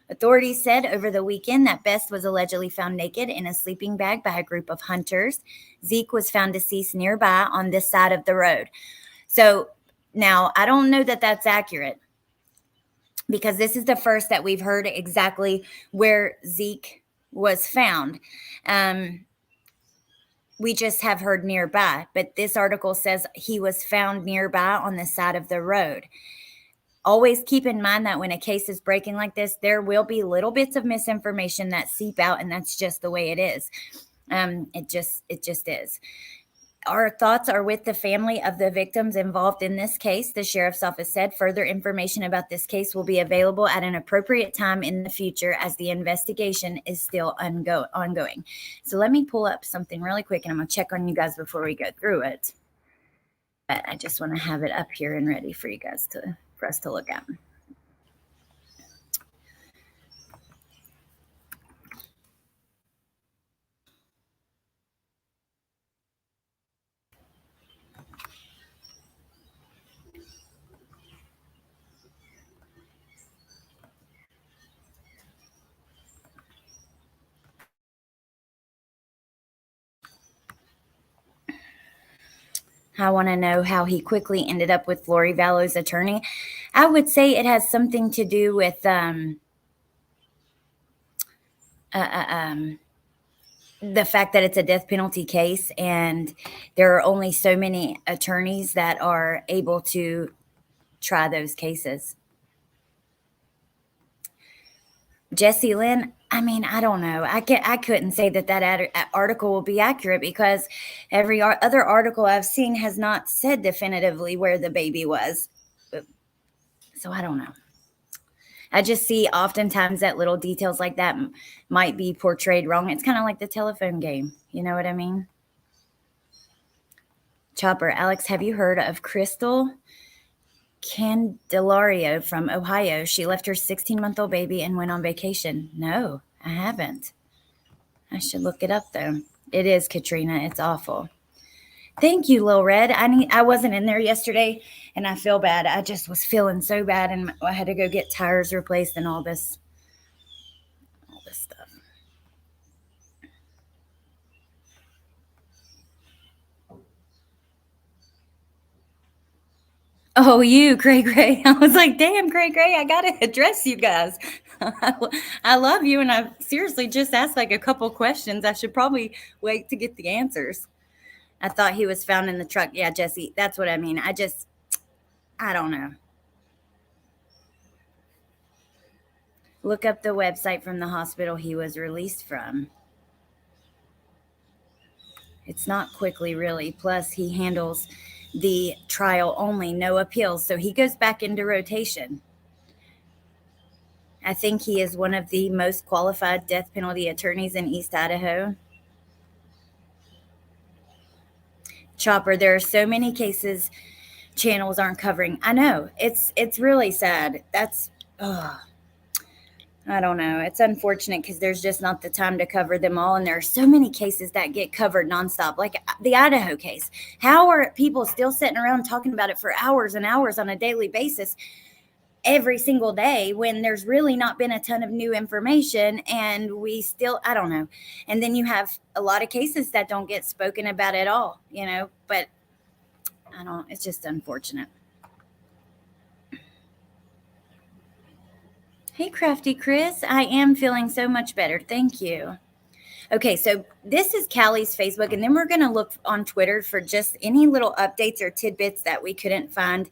Authorities said over the weekend that Best was allegedly found naked in a sleeping bag by a group of hunters. Zeke was found deceased nearby on this side of the road. So now, I don't know that that's accurate, because this is the first that we've heard exactly where Zeke was found. We just have heard nearby, but this article says he was found nearby on the side of the road. Always keep in mind that when a case is breaking like this, there will be little bits of misinformation that seep out, and that's just the way it is. It just is. Our thoughts are with the family of the victims involved in this case, the Sheriff's Office said. Further information about this case will be available at an appropriate time in the future as the investigation is still ongoing. So let me pull up something really quick, and I'm going to check on you guys before we go through it. But I just want to have it up here and ready for you guys for us to look at. I want to know how he quickly ended up with Lori Vallow's attorney. I would say it has something to do with the fact that it's a death penalty case, and there are only so many attorneys that are able to try those cases. Jesse Lynn, I mean, I don't know. I couldn't say that article will be accurate, because every other article I've seen has not said definitively where the baby was. So I don't know. I just see oftentimes that little details like that might be portrayed wrong. It's kind of like the telephone game. You know what I mean? Chopper, Alex, have you heard of Crystal Candelario from Ohio? She left her 16-month-old baby and went on vacation. No, I haven't. I should look it up though. It is Katrina. It's awful. Thank you, Lil Red. I wasn't in there yesterday and I feel bad. I just was feeling so bad and I had to go get tires replaced and all this stuff. Oh, you, Gray Gray. I was like, damn, Gray Gray, I got to address you guys. I love you. And I seriously just asked like a couple questions. I should probably wait to get the answers. I thought he was found in the truck. Yeah, Jesse, that's what I mean. I don't know. Look up the website from the hospital he was released from. It's not quickly, really. Plus, he handles the trial only, no appeals. So he goes back into rotation. I think he is one of the most qualified death penalty attorneys in East Idaho. Chopper, there are so many cases channels aren't covering. I know. It's really sad. I don't know. It's unfortunate because there's just not the time to cover them all. And there are so many cases that get covered nonstop, like the Idaho case. How are people still sitting around talking about it for hours and hours on a daily basis every single day when there's really not been a ton of new information and we still, I don't know. And then you have a lot of cases that don't get spoken about at all, but it's just unfortunate. Hey, Crafty Chris. I am feeling so much better. Thank you. Okay, so this is Callie's Facebook, and then we're going to look on Twitter for just any little updates or tidbits that we couldn't find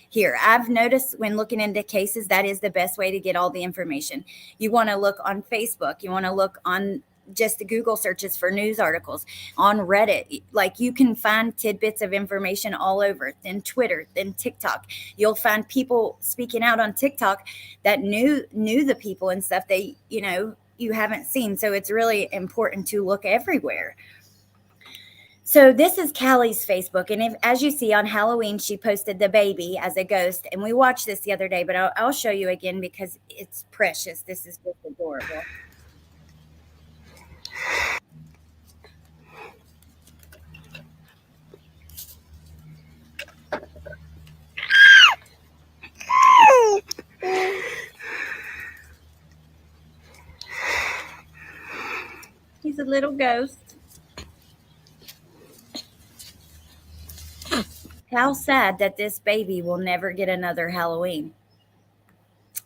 here. I've noticed when looking into cases, that is the best way to get all the information. You want to look on Facebook. You want to look on just the Google searches for news articles, on Reddit. Like, you can find tidbits of information all over. Then Twitter, then TikTok. You'll find people speaking out on TikTok that knew the people and stuff they, you haven't seen. So it's really important to look everywhere. So this is Callie's Facebook. And as you see on Halloween, she posted the baby as a ghost. And we watched this the other day, but I'll show you again because it's precious. This is just adorable. He's a little ghost. How sad that this baby will never get another Halloween.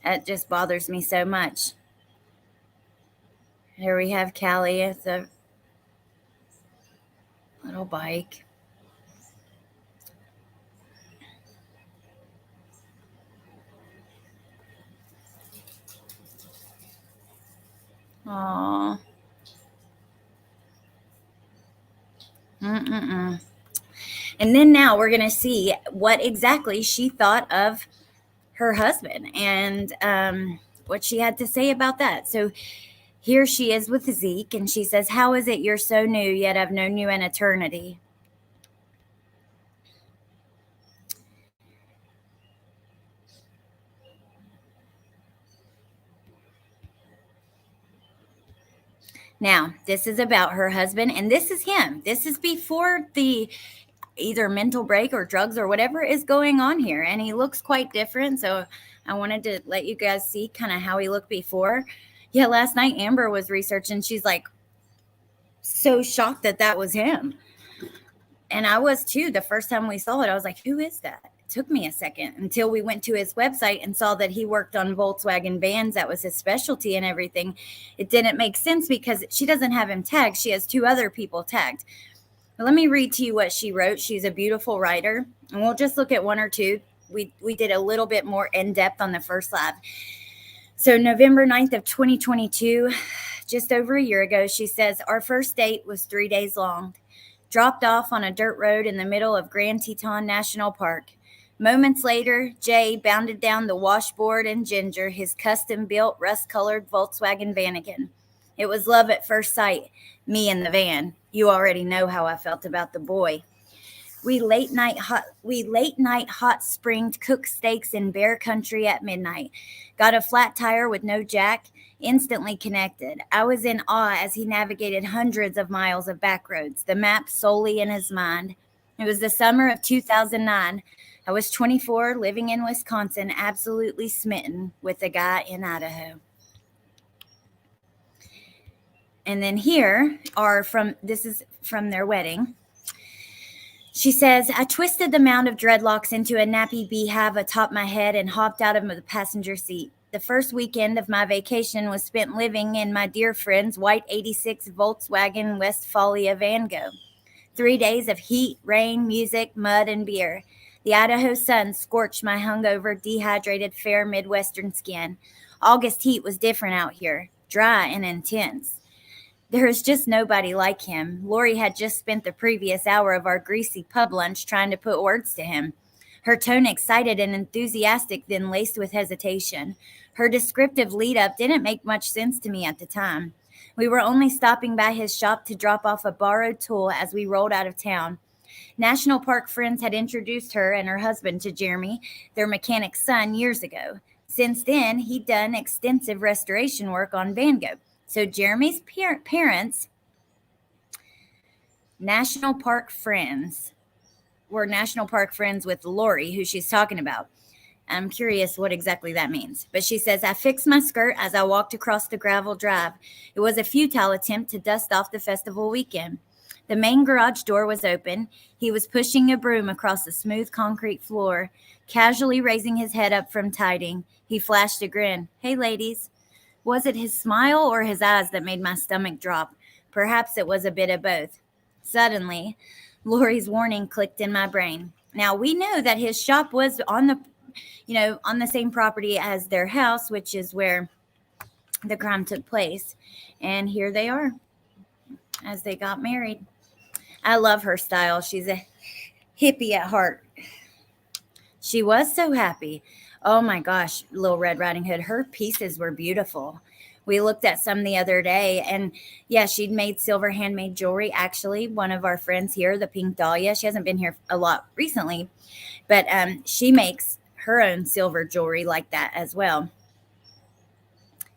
That just bothers me so much. Here we have Callie. It's a little bike. Aww. And then now we're going to see what exactly she thought of her husband and what she had to say about that. So here she is with Zeke, and she says, "How is it you're so new, yet I've known you an eternity?" Now, this is about her husband, and this is him. This is before the either mental break or drugs or whatever is going on here, and he looks quite different. So I wanted to let you guys see kind of how he looked before. Yeah, last night Amber was researching. She's like so shocked that was him. And I was too. The first time we saw it, I was like, who is that? It took me a second until we went to his website and saw that he worked on Volkswagen vans. That was his specialty and everything. It didn't make sense because she doesn't have him tagged. She has two other people tagged. But let me read to you what she wrote. She's a beautiful writer. And we'll just look at one or two. We did a little bit more in depth on the first live. So November 9th of 2022, just over a year ago, she says, "Our first date was 3 days long. Dropped off on a dirt road in the middle of Grand Teton National Park. Moments later, Jay bounded down the washboard and Ginger, his custom-built rust-colored Volkswagen Vanagon. It was love at first sight, me in the van. You already know how I felt about the boy. We late night hot springed cooked steaks in bear country at midnight. Got a flat tire with no jack. Instantly connected. I was in awe as he navigated hundreds of miles of back roads, the map solely in his mind. It was the summer of 2009. I was 24, living in Wisconsin, absolutely smitten with the guy in Idaho. And then this is from their wedding. She says, I twisted the mound of dreadlocks into a nappy beehive atop my head and hopped out of the passenger seat. The first weekend of my vacation was spent living in my dear friend's white 86 Volkswagen Westfalia Van Gogh. 3 days of heat, rain, music, mud, and beer. The Idaho sun scorched my hungover, dehydrated, fair Midwestern skin. August heat was different out here, dry and intense. There is just nobody like him. Lori had just spent the previous hour of our greasy pub lunch trying to put words to him. Her tone excited and enthusiastic, then laced with hesitation. Her descriptive lead-up didn't make much sense to me at the time. We were only stopping by his shop to drop off a borrowed tool as we rolled out of town. National Park friends had introduced her and her husband to Jeremy, their mechanic's son, years ago. Since then, he'd done extensive restoration work on Van Gogh. So Jeremy's parents, National Park friends, were National Park friends with Lori, who she's talking about. I'm curious what exactly that means. But she says, I fixed my skirt as I walked across the gravel drive. It was a futile attempt to dust off the festival weekend. The main garage door was open. He was pushing a broom across the smooth concrete floor, casually raising his head up from tidying. He flashed a grin. Hey, ladies. Was it his smile or his eyes that made my stomach drop? Perhaps it was a bit of both. Suddenly, Lori's warning clicked in my brain. Now, we know that his shop was on the same property as their house, which is where the crime took place. And here they are as they got married. I love her style. She's a hippie at heart. She was so happy. Oh my gosh, Little Red Riding Hood. Her pieces were beautiful. We looked at some the other day, and yeah, she'd made silver handmade jewelry. Actually, one of our friends here, the Pink Dahlia, she hasn't been here a lot recently, but she makes her own silver jewelry like that as well.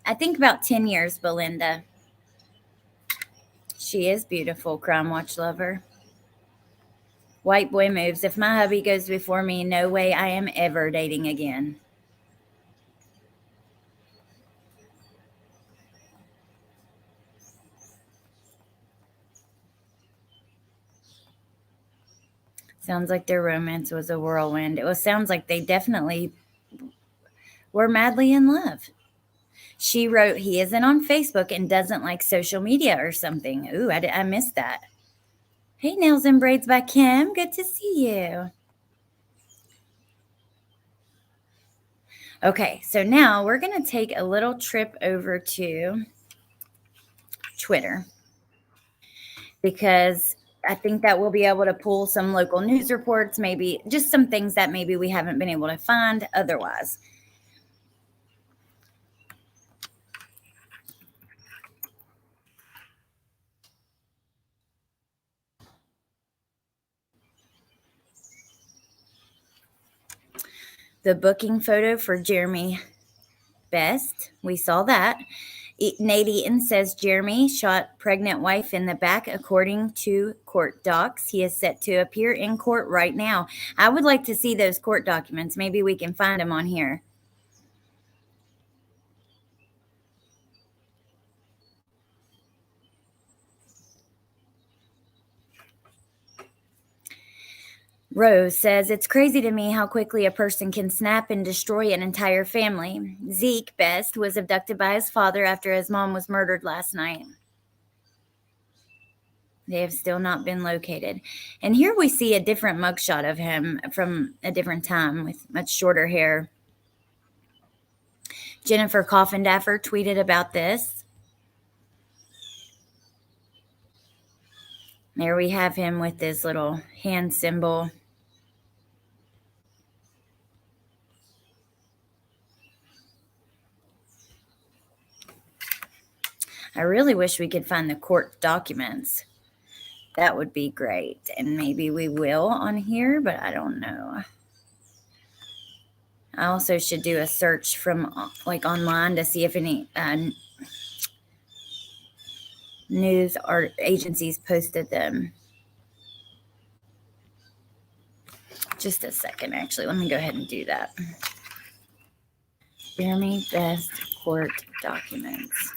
I think about 10 years, Belinda. She is beautiful, Crime Watch lover. White boy moves. If my hubby goes before me, no way I am ever dating again. Sounds like their romance was a whirlwind. Sounds like they definitely were madly in love. She wrote, he isn't on Facebook and doesn't like social media or something. Ooh, I missed that. Hey, Nails and Braids by Kim. Good to see you. Okay, so now we're going to take a little trip over to Twitter because I think that we'll be able to pull some local news reports, maybe just some things that maybe we haven't been able to find otherwise. The booking photo for Jeremy Best, we saw that. Nate Eaton says Jeremy shot pregnant wife in the back according to court docs. He is set to appear in court right now. I would like to see those court documents. Maybe we can find them on here. Rose says, it's crazy to me how quickly a person can snap and destroy an entire family. Zeke Best was abducted by his father after his mom was murdered last night. They have still not been located. And here we see a different mugshot of him from a different time with much shorter hair. Jennifer Coffindaffer tweeted about this. There we have him with this little hand symbol. I really wish we could find the court documents That would be great. And maybe we will on here, but I don't know. I also should do a search from like online to see if any news or agencies posted them. Just a second, actually. Let me go ahead and do that. Jeremy Best court documents.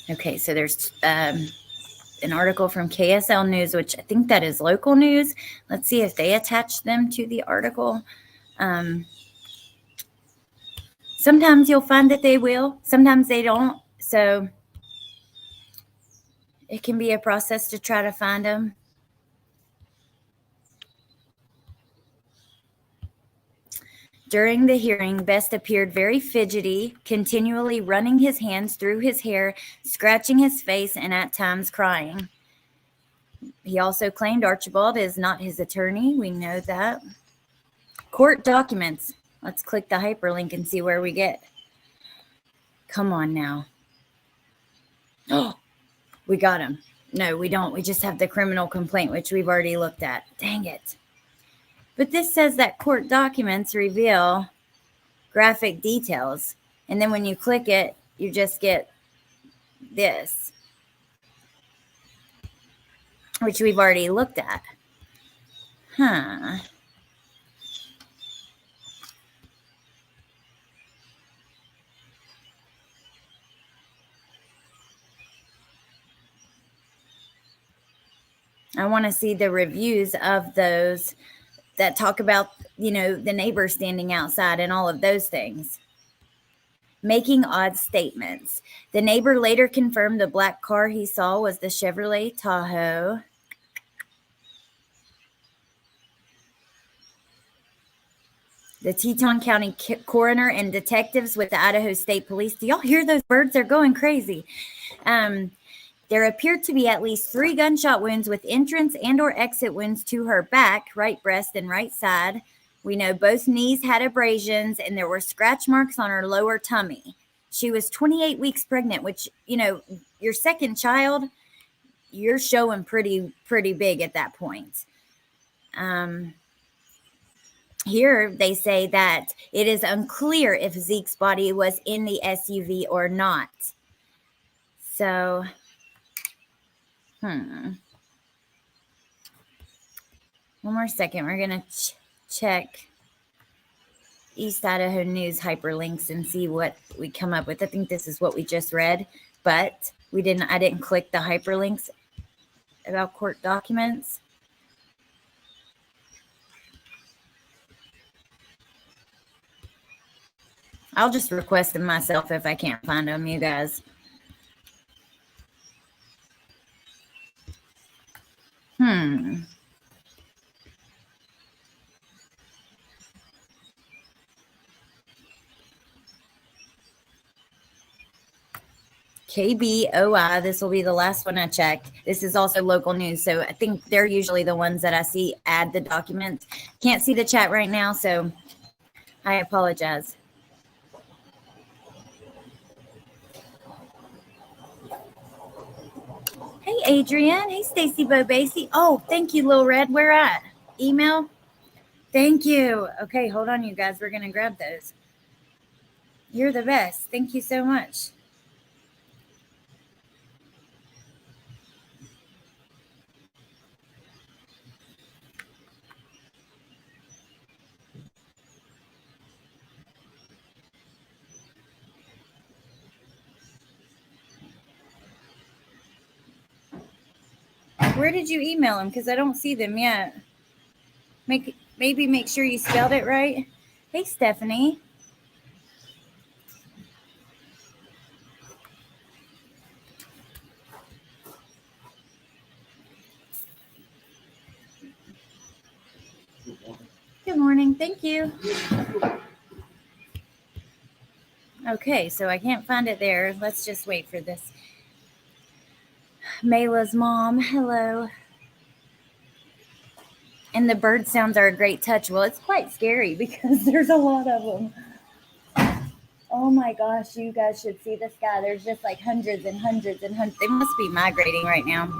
Okay, so there's an article from KSL News, which I think that is local news. Let's see if they attach them to the article. Sometimes you'll find that they will, sometimes they don't. So it can be a process to try to find them. During the hearing, Best appeared very fidgety, continually running his hands through his hair, scratching his face, and at times crying. He also claimed Archibald is not his attorney. We know that. Court documents. Let's click the hyperlink and see where we get. Come on now. Oh, we got him. No, we don't. We just have the criminal complaint, which we've already looked at. Dang it. But this says that court documents reveal graphic details. And then when you click it, you just get this, which we've already looked at. Huh. I want to see the reviews of those that talk about, you know, the neighbor standing outside and all of those things. Making odd statements. The neighbor later confirmed the black car he saw was the Chevrolet Tahoe. The Teton County coroner and detectives with the Idaho State Police. Do y'all hear those birds? They're going crazy. There appeared to be at least 3 gunshot wounds with entrance and or exit wounds to her back, right breast, and right side. We know both knees had abrasions and there were scratch marks on her lower tummy. She was 28 weeks pregnant, which, you know, your second child, you're showing pretty big at that point. Here they say that it is unclear if Zeke's body was in the SUV or not. So... One more second. We're going to check East Idaho News hyperlinks and see what we come up with. I think this is what we just read, but I didn't click the hyperlinks about court documents. I'll just request them myself if I can't find them, you guys. KBOI, this will be the last one I checked. This is also local news, so I think they're usually the ones that I see add the documents. Can't see the chat right now, so I apologize. Hey, Adrian. Hey, Stacy Bobacy. Oh, thank you, Lil Red. Where at? Email? Thank you. Okay, hold on, you guys. We're going to grab those. You're the best. Thank you so much. Where did you email them? Because I don't see them yet. Maybe make sure you spelled it right. Hey, Stephanie. Good morning. Thank you. Okay, so I can't find it there. Let's just wait for this. Mayla's mom, hello. And the bird sounds are a great touch. Well, it's quite scary because there's a lot of them. Oh my gosh, you guys should see the sky. There's just like hundreds and hundreds and hundreds. They must be migrating right now.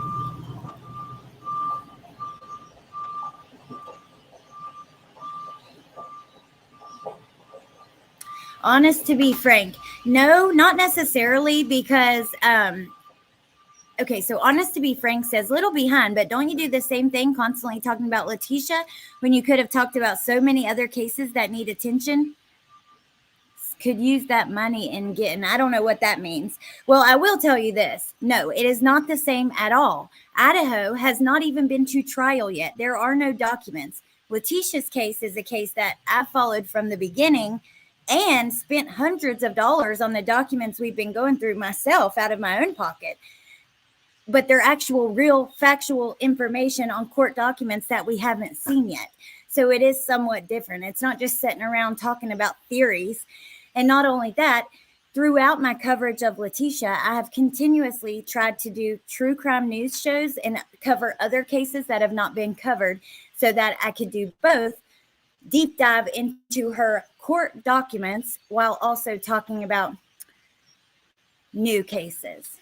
Honest to be frank, no, not necessarily because okay, so Honest to be frank says little behind, but don't you do the same thing constantly talking about Letitia when you could have talked about so many other cases that need attention? Could use that money and get, and I don't know what that means. Well, I will tell you this. No, it is not the same at all. Idaho has not even been to trial yet. There are no documents. Letitia's case is a case that I followed from the beginning and spent hundreds of dollars on the documents we've been going through myself out of my own pocket. But they're actual, real, factual information on court documents that we haven't seen yet. So it is somewhat different. It's not just sitting around talking about theories. And not only that, throughout my coverage of Letitia, I have continuously tried to do true crime news shows and cover other cases that have not been covered so that I could do both, deep dive into her court documents while also talking about new cases.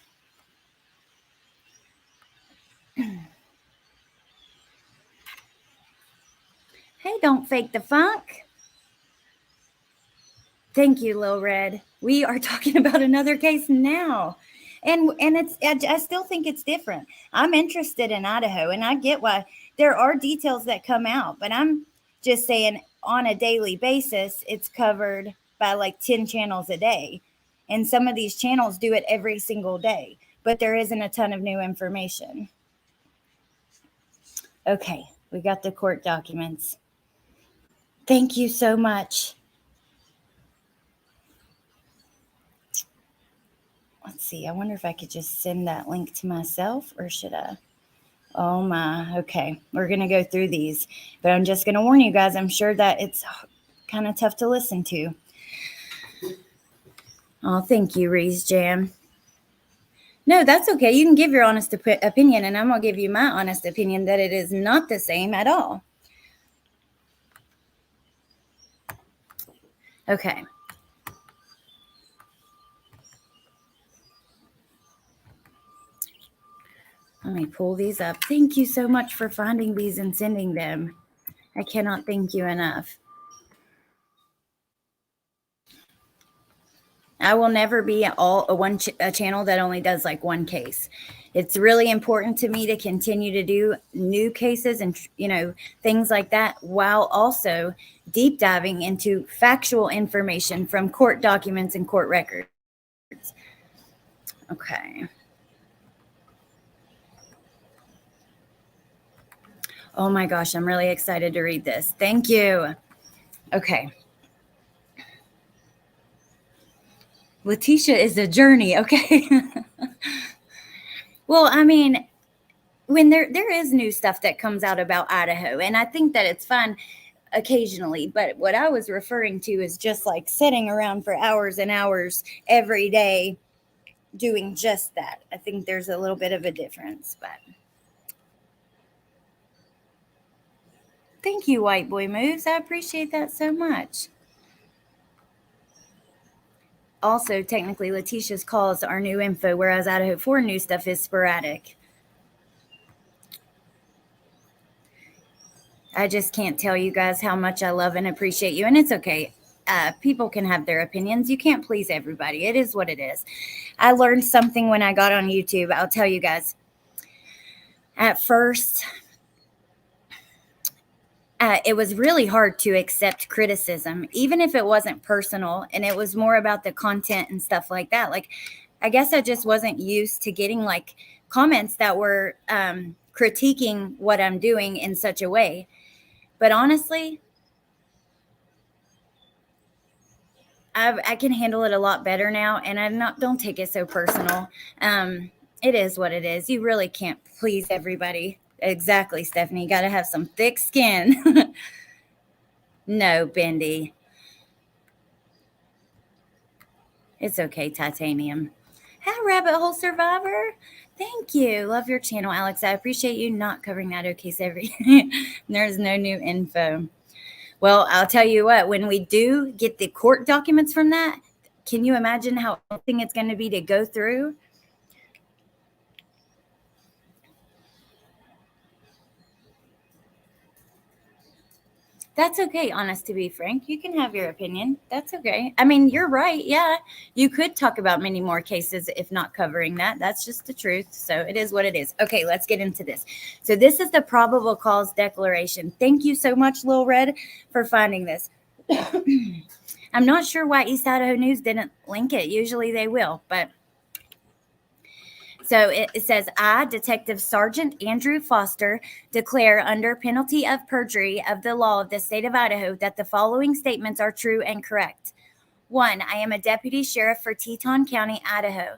Hey, don't fake the funk. Thank you, Lil Red. We are talking about another case now. And it's, I still think it's different. I'm interested in Idaho, and I get why there are details that come out, but I'm just saying on a daily basis, it's covered by like 10 channels a day. And some of these channels do it every single day, but there isn't a ton of new information. Okay, we got the court documents. Thank you so much. Let's see. I wonder if I could just send that link to myself, or should I? Oh my. Okay. We're going to go through these, but I'm just going to warn you guys. I'm sure that it's kind of tough to listen to. Oh, thank you, Reese Jam. No, that's okay. You can give your honest opinion, and I'm going to give you my honest opinion that it is not the same at all. Okay. Let me pull these up. Thank you so much for finding these and sending them. I cannot thank you enough. I will never be a channel that only does like one case. It's really important to me to continue to do new cases and, you know, things like that, while also deep diving into factual information from court documents and court records. Okay. Oh my gosh, I'm really excited to read this. Thank you. Okay. Letitia is a journey. Okay. Well, I mean, when there is new stuff that comes out about Idaho, and I think that it's fun occasionally, but what I was referring to is just like sitting around for hours and hours every day doing just that. I think there's a little bit of a difference, but thank you, White Boy Moves. I appreciate that so much. Also, technically, Letitia's calls are new info, whereas Idaho 4 new stuff is sporadic. I just can't tell you guys how much I love and appreciate you. And it's okay. People can have their opinions. You can't please everybody. It is what it is. I learned something when I got on YouTube. I'll tell you guys. At first, it was really hard to accept criticism, even if it wasn't personal and it was more about the content and stuff like that. Like, I guess I just wasn't used to getting like comments that were critiquing what I'm doing in such a way. But honestly, I can handle it a lot better now, and don't take it so personal. It is what it is. You really can't please everybody. Exactly, Stephanie. You got to have some thick skin. No, Bendy. It's okay, Titanium. Hi, Rabbit Hole Survivor. Thank you. Love your channel, Alex. I appreciate you not covering that case every. There's no new info. Well, I'll tell you what, when we do get the court documents from that, can you imagine how interesting it's going to be to go through? That's okay, honest to be frank. You can have your opinion. That's okay. I mean, you're right. Yeah, you could talk about many more cases if not covering that. That's just the truth. So it is what it is. Okay, let's get into this. So this is the probable cause declaration. Thank you so much, Lil Red, for finding this. I'm not sure why East Idaho News didn't link it. Usually they will, but so it says, I, Detective Sergeant Andrew Foster, declare under penalty of perjury of the law of the state of Idaho that the following statements are true and correct. 1, I am a deputy sheriff for Teton County, Idaho.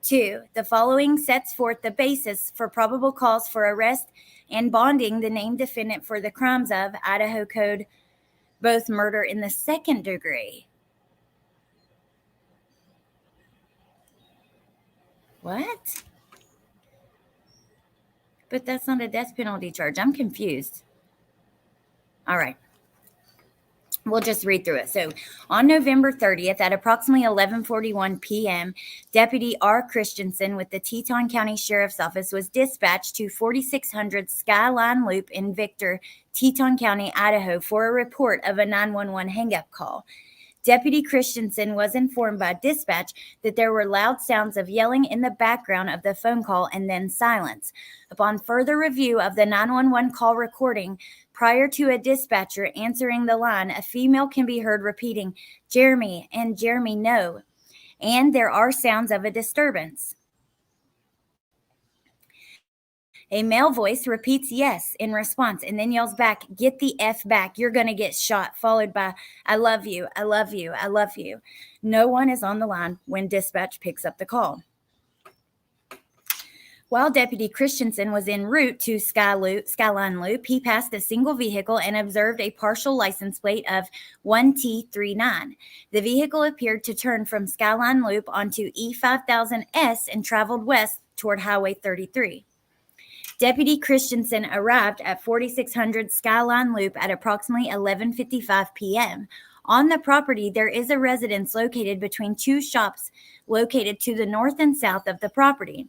2, the following sets forth the basis for probable cause for arrest and bonding the named defendant for the crimes of Idaho Code, both murder in the second degree. What? But that's not a death penalty charge. I'm confused. All right. We'll just read through it. So on November 30th at approximately 11:41 p.m., Deputy R. Christensen with the Teton County Sheriff's Office was dispatched to 4600 Skyline Loop in Victor, Teton County, Idaho for a report of a 911 hang-up call. Deputy Christensen was informed by dispatch that there were loud sounds of yelling in the background of the phone call and then silence. Upon further review of the 911 call recording, prior to a dispatcher answering the line, a female can be heard repeating, Jeremy and Jeremy, no. And there are sounds of a disturbance. A male voice repeats yes in response and then yells back, get the F back, you're going to get shot, followed by, I love you, I love you, I love you. No one is on the line when dispatch picks up the call. While Deputy Christensen was en route to Skyline Loop, he passed a single vehicle and observed a partial license plate of 1T39. The vehicle appeared to turn from Skyline Loop onto E5000S and traveled west toward Highway 33. Deputy Christensen arrived at 4600 Skyline Loop at approximately 11:55 p.m. On the property, there is a residence located between two shops located to the north and south of the property.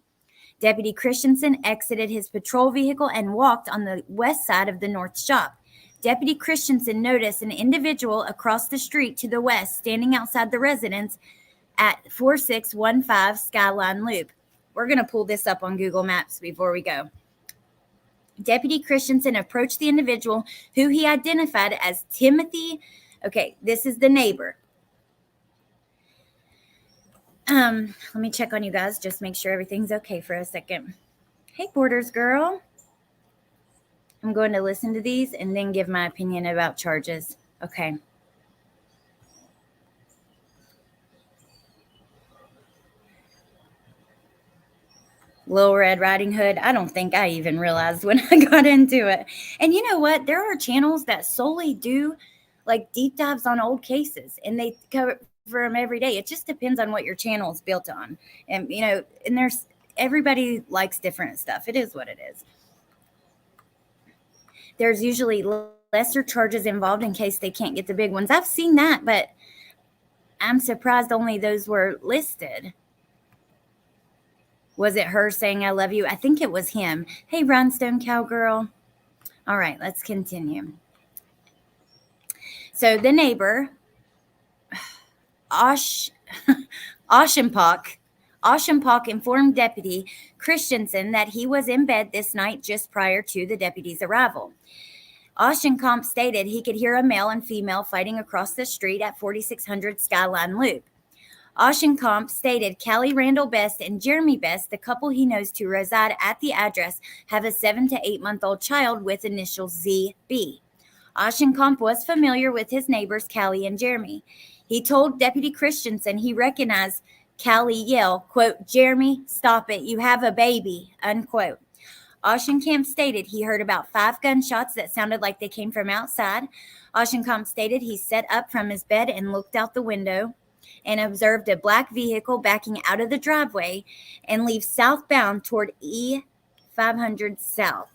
Deputy Christensen exited his patrol vehicle and walked on the west side of the north shop. Deputy Christensen noticed an individual across the street to the west standing outside the residence at 4615 Skyline Loop. We're going to pull this up on Google Maps before we go. Deputy Christensen approached the individual who he identified as Timothy. Okay, this is the neighbor. Let me check on you guys, just make sure everything's okay for a second. Hey, Borders girl. I'm going to listen to these and then give my opinion about charges. Okay. Little Red Riding Hood. I don't think I even realized when I got into it. And you know what? There are channels that solely do like deep dives on old cases and they cover them every day. It just depends on what your channel is built on. And, you know, and there's everybody likes different stuff. It is what it is. There's usually lesser charges involved in case they can't get the big ones. I've seen that, but I'm surprised only those were listed. Was it her saying, I love you? I think it was him. Hey, Rhinestone Cowgirl. All right, let's continue. So the neighbor, Oshempok informed Deputy Christensen that he was in bed this night just prior to the deputy's arrival. Oshempok stated he could hear a male and female fighting across the street at 4600 Skyline Loop. Oshempok stated Callie Randall Best and Jeremy Best, the couple he knows to reside at the address, have a 7 to 8 month old child with initials ZB. Oshempok was familiar with his neighbors Callie and Jeremy. He told Deputy Christensen he recognized Callie yell, quote, Jeremy, stop it, you have a baby, unquote. Oshempok stated he heard about 5 gunshots that sounded like they came from outside. Oshempok stated he sat up from his bed and looked out the window. and observed a black vehicle backing out of the driveway and leave southbound toward E500 South.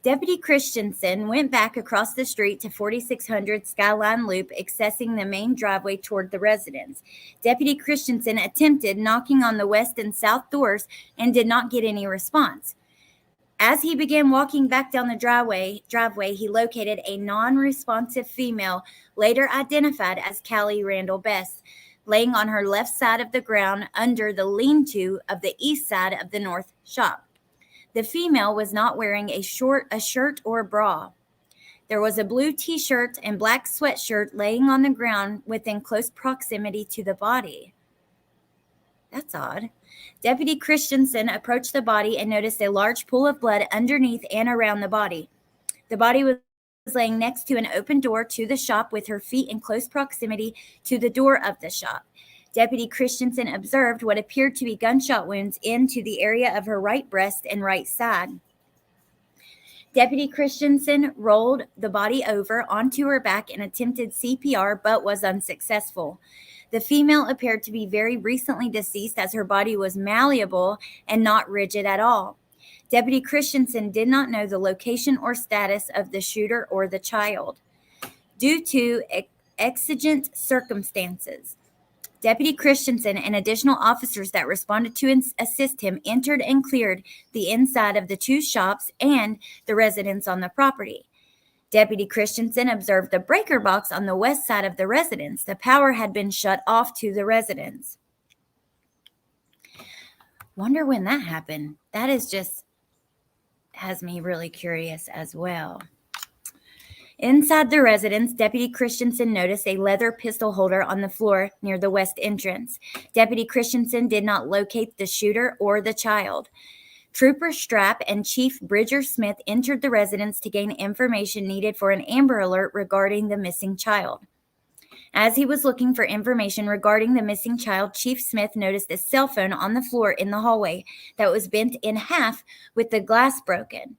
Deputy Christensen went back across the street to 4600 Skyline Loop, accessing the main driveway toward the residence. Deputy Christensen attempted knocking on the west and south doors and did not get any response. As he began walking back down the driveway, he located a non-responsive female, later identified as Callie Randall Best, laying on her left side of the ground under the lean-to of the east side of the north shop. The female was not wearing a shirt or bra. There was a blue t-shirt and black sweatshirt laying on the ground within close proximity to the body. That's odd. Deputy Christensen approached the body and noticed a large pool of blood underneath and around the body. The body was laying next to an open door to the shop with her feet in close proximity to the door of the shop. Deputy Christensen observed what appeared to be gunshot wounds into the area of her right breast and right side. Deputy Christensen rolled the body over onto her back and attempted CPR, but was unsuccessful. The female appeared to be very recently deceased, as her body was malleable and not rigid at all. Deputy Christensen did not know the location or status of the shooter or the child. Due to exigent circumstances, Deputy Christensen and additional officers that responded to assist him entered and cleared the inside of the two shops and the residence on the property. Deputy Christensen observed the breaker box on the west side of the residence. The power had been shut off to the residence. Wonder when that happened. That is just has me really curious as well. Inside the residence, Deputy Christensen noticed a leather pistol holder on the floor near the west entrance. Deputy Christensen did not locate the shooter or the child. Trooper Strapp and Chief Bridger Smith entered the residence to gain information needed for an Amber Alert regarding the missing child. As he was looking for information regarding the missing child, Chief Smith noticed a cell phone on the floor in the hallway that was bent in half with the glass broken.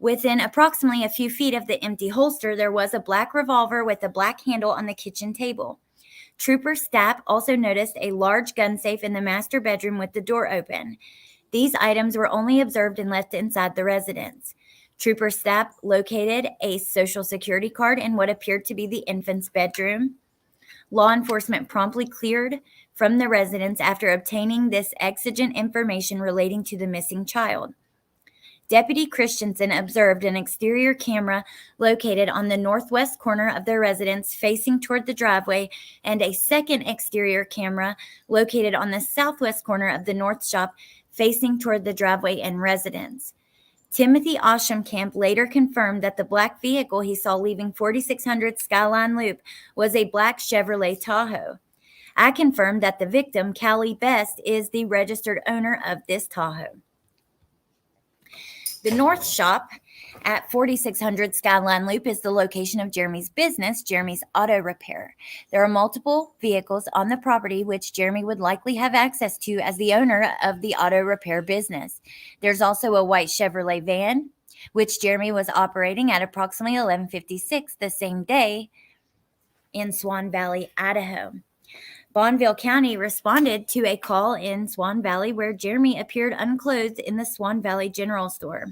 Within approximately a few feet of the empty holster, there was a black revolver with a black handle on the kitchen table. Trooper Stapp also noticed a large gun safe in the master bedroom with the door open. These items were only observed and left inside the residence. Trooper Stapp located a Social Security card in what appeared to be the infant's bedroom. Law enforcement promptly cleared from the residence after obtaining this exigent information relating to the missing child. Deputy Christensen observed an exterior camera located on the northwest corner of their residence facing toward the driveway, and a second exterior camera located on the southwest corner of the north shop facing toward the driveway and residence. Timothy Oshamkamp later confirmed that the black vehicle he saw leaving 4600 Skyline Loop was a black Chevrolet Tahoe. I confirmed that the victim, Callie Best, is the registered owner of this Tahoe. The North Shop at 4600 Skyline Loop is the location of Jeremy's business, Jeremy's Auto Repair. There are multiple vehicles on the property which Jeremy would likely have access to as the owner of the auto repair business. There's also a white Chevrolet van, which Jeremy was operating at approximately 11:56 the same day in Swan Valley, Idaho. Bonneville County responded to a call in Swan Valley where Jeremy appeared unclothed in the Swan Valley General Store.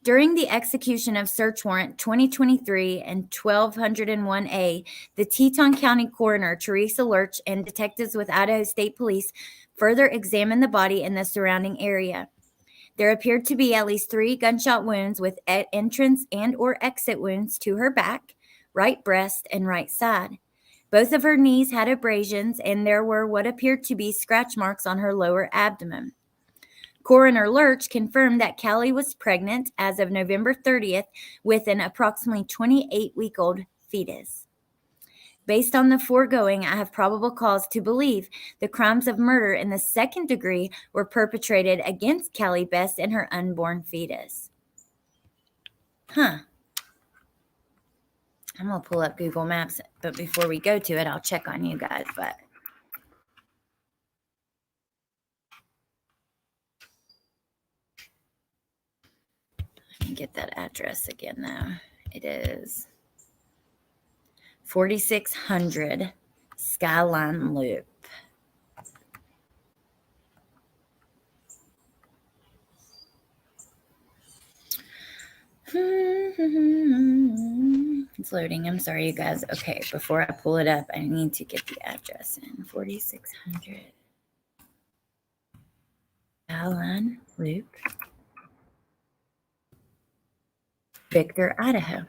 During the execution of Search Warrant 2023 and 1201A, the Teton County Coroner, Teresa Lurch, and detectives with Idaho State Police further examined the body in the surrounding area. There appeared to be at least 3 gunshot wounds with entrance and or exit wounds to her back, right breast, and right side. Both of her knees had abrasions, and there were what appeared to be scratch marks on her lower abdomen. Coroner Lurch confirmed that Callie was pregnant as of November 30th with an approximately 28-week-old fetus. Based on the foregoing, I have probable cause to believe the crimes of murder in the second degree were perpetrated against Callie Best and her unborn fetus. I'm going to pull up Google Maps, but before we go to it, I'll check on you guys. But let me get that address again, though. It is 4600 Skyline Loop. It's loading. I'm sorry, you guys. Okay, before I pull it up, I need to get the address in. 4600 Skyline Loop, Victor, Idaho.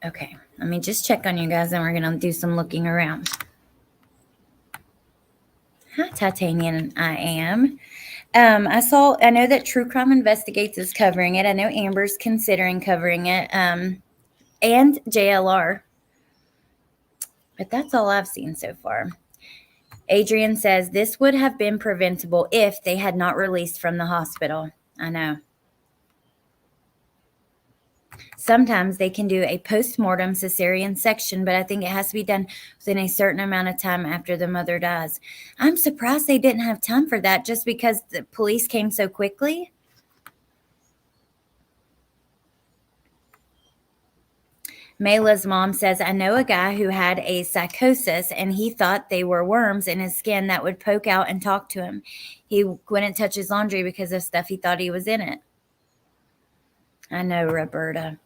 Okay, let me just check on you guys, and we're gonna do some looking around. Hi, Titanian. I am. I know that True Crime Investigates is covering it. I know Amber's considering covering it, and JLR. But that's all I've seen so far. Adrian says this would have been preventable if they had not released from the hospital. I know. Sometimes they can do a post-mortem cesarean section, but I think it has to be done within a certain amount of time after the mother dies. I'm surprised they didn't have time for that just because the police came so quickly. Mayla's mom says, I know a guy who had a psychosis and he thought they were worms in his skin that would poke out and talk to him. He wouldn't touch his laundry because of stuff he thought he was in it. I know, Roberta.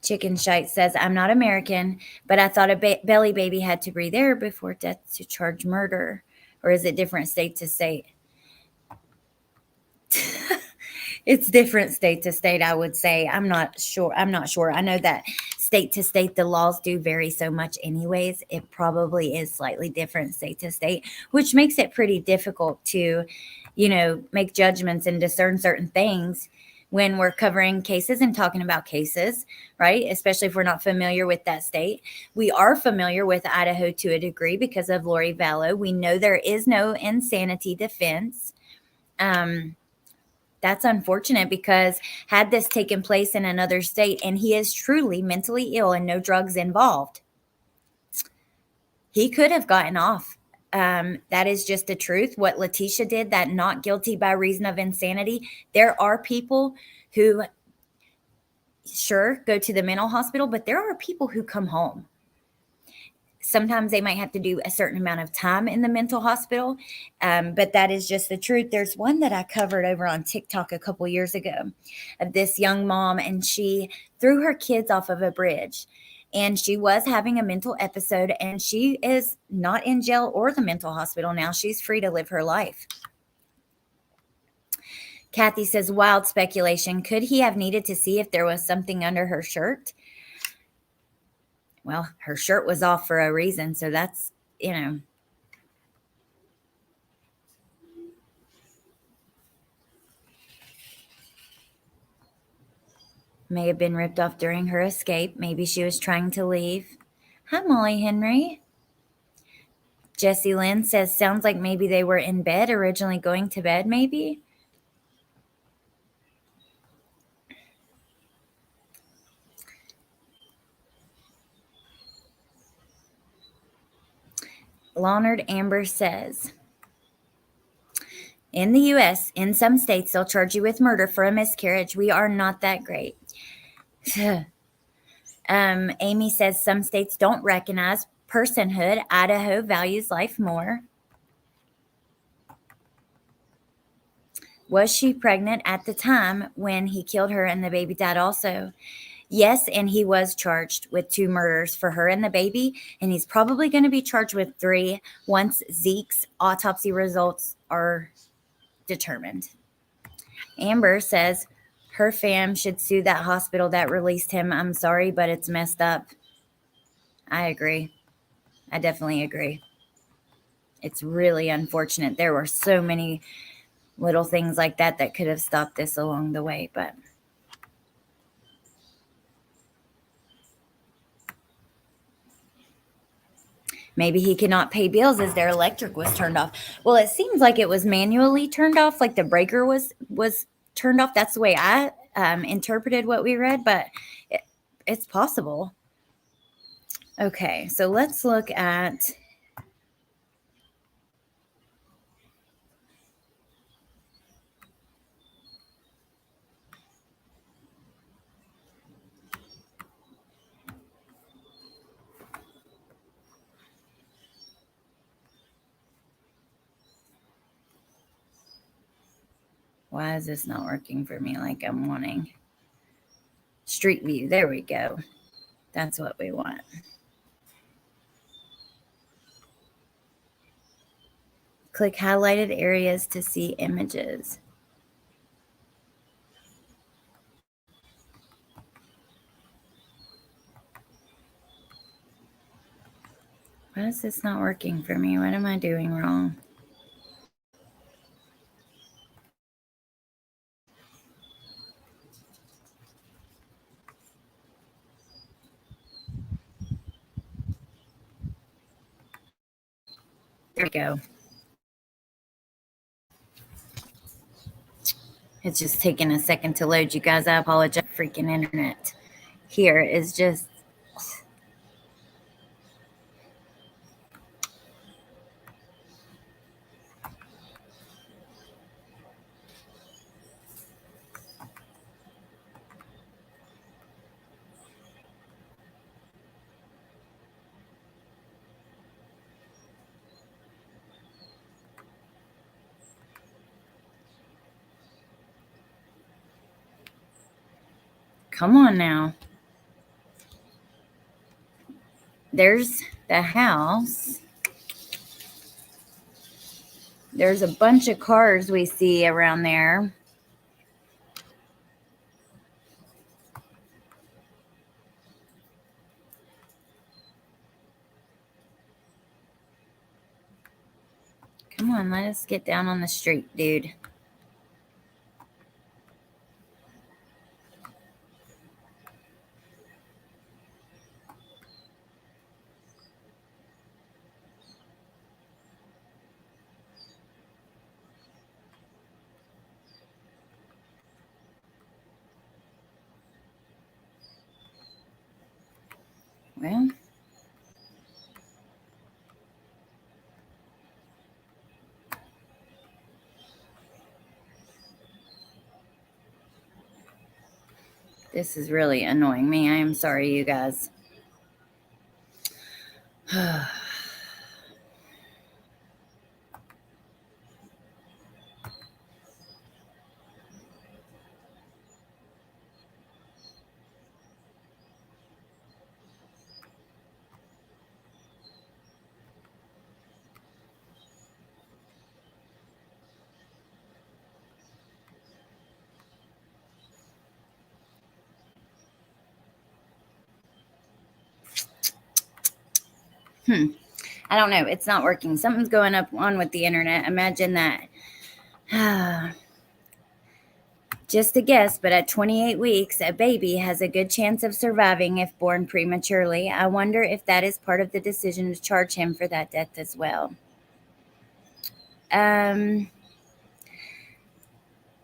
Chicken Shite says, I'm not American, but I thought a belly baby had to breathe air before death to charge murder. Or is it different state to state? It's different state to state, I would say. I'm not sure. I know that state to state, the laws do vary so much anyways. It probably is slightly different state to state, which makes it pretty difficult to, make judgments and discern certain things when we're covering cases and talking about cases, right? Especially if we're not familiar with that state. We are familiar with Idaho to a degree because of Lori Vallow. We know there is no insanity defense. That's unfortunate because had this taken place in another state and he is truly mentally ill and no drugs involved, he could have gotten off. That is just the truth. What Letitia did, that not guilty by reason of insanity. There are people who, sure, go to the mental hospital, but there are people who come home. Sometimes they might have to do a certain amount of time in the mental hospital, but that is just the truth. There's one that I covered over on TikTok a couple years ago of this young mom, and she threw her kids off of a bridge. And she was having a mental episode, and she is not in jail or the mental hospital now. She's free to live her life. Kathy says, wild speculation. Could he have needed to see if there was something under her shirt? Well, her shirt was off for a reason, so that's, May have been ripped off during her escape. Maybe she was trying to leave. Hi, Molly Henry. Jessie Lynn says, sounds like maybe they were in bed, originally going to bed, maybe. Leonard Amber says, in the U.S., in some states, they'll charge you with murder for a miscarriage. We are not that great. Amy says some states don't recognize personhood. Idaho values life more. Was she pregnant at the time when he killed her and the baby died also? Yes, and he was charged with 2 murders for her and the baby, and he's probably going to be charged with 3 once Zeke's autopsy results are determined. Amber says her fam should sue that hospital that released him. I'm sorry, but it's messed up. I agree. I definitely agree. It's really unfortunate. There were so many little things like that that could have stopped this along the way, but maybe he could not pay bills as their electric was turned off. Well, it seems like it was manually turned off, like the breaker was turned off. That's the way I interpreted what we read, but it's possible. Okay, so let's look at Why is this not working for me like I'm wanting? Street view. There we go. That's what we want. Click highlighted areas to see images. Why is this not working for me? What am I doing wrong? There we go. It's just taking a second to load, you guys. I apologize. Freaking internet here is just. Come on now. There's the house. There's a bunch of cars we see around there. Come on, let us get down on the street, dude. Well, this is really annoying me. I am sorry, you guys. I don't know. It's not working. Something's going on with the internet. Imagine that. Just a guess, but at 28 weeks, a baby has a good chance of surviving if born prematurely. I wonder if that is part of the decision to charge him for that death as well.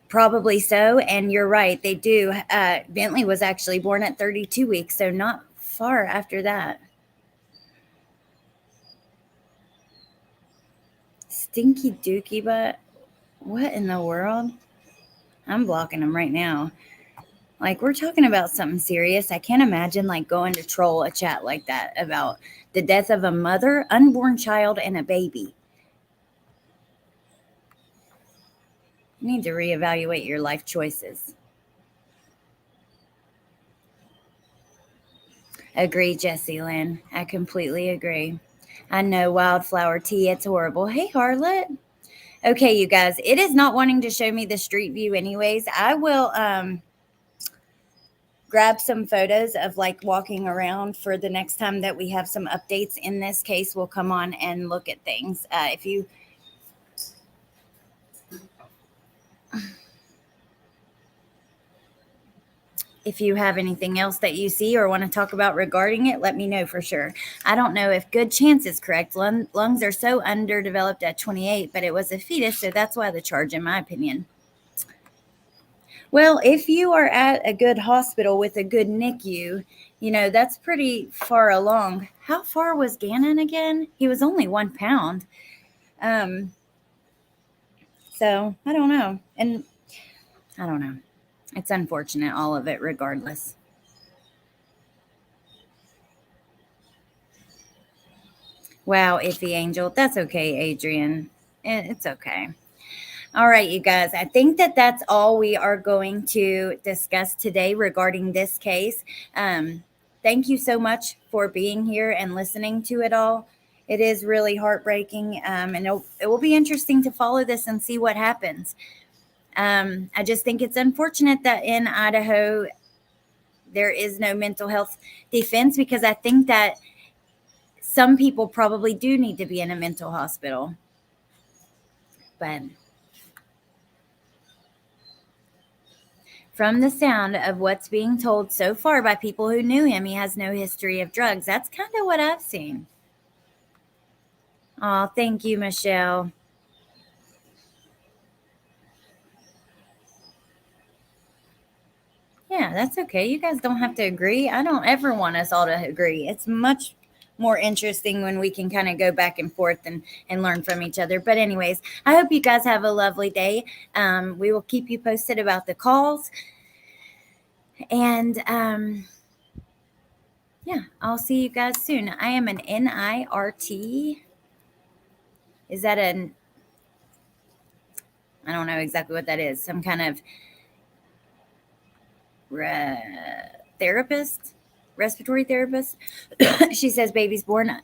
Probably so. And you're right. They do. Bentley was actually born at 32 weeks, so not far after that. Stinky dookie butt. What in the world? I'm blocking them right now. Like, we're talking about something serious. I can't imagine like going to troll a chat like that about the death of a mother, unborn child, and a baby. You need to reevaluate your life choices. Agree, Jessie Lynn. I completely agree. I know, wildflower tea, it's horrible. Hey, Harlot. Okay, you guys, it is not wanting to show me the street view anyways. I will grab some photos of like walking around for the next time that we have some updates. In this case, we'll come on and look at things. If you have anything else that you see or want to talk about regarding it, let me know for sure. I don't know if good chance is correct. Lungs are so underdeveloped at 28, but it was a fetus, so that's why the charge, in my opinion. Well, if you are at a good hospital with a good NICU, you know, that's pretty far along. How far was Gannon again? He was only 1 pound. So I don't know. And I don't know. It's unfortunate, all of it, regardless. Wow, iffy angel. That's okay, Adrian. It's okay. All right, you guys, I think that that's all we are going to discuss today regarding this case. Thank you so much for being here and listening to it all. It is really heartbreaking, and it will be interesting to follow this and see what happens. I just think it's unfortunate that in Idaho, there is no mental health defense, because I think that some people probably do need to be in a mental hospital. But from the sound of what's being told so far by people who knew him, he has no history of drugs. That's kind of what I've seen. Oh, thank you, Michelle. Yeah, that's okay. You guys don't have to agree. I don't ever want us all to agree. It's much more interesting when we can kind of go back and forth and learn from each other. But anyways, I hope you guys have a lovely day. We will keep you posted about the calls. And yeah, I'll see you guys soon. I am an NIRT. Is that I don't know exactly what that is. Some kind of therapist, respiratory therapist. She says babies born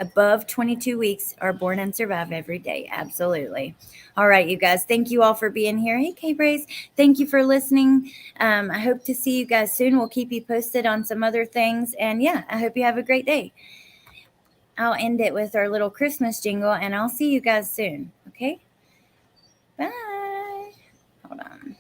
above 22 weeks are born and survive every day. Absolutely. All right, you guys. Thank you all for being here. Hey, K-Brace. Thank you for listening. I hope to see you guys soon. We'll keep you posted on some other things. And yeah, I hope you have a great day. I'll end it with our little Christmas jingle, and I'll see you guys soon. Okay? Bye. Hold on.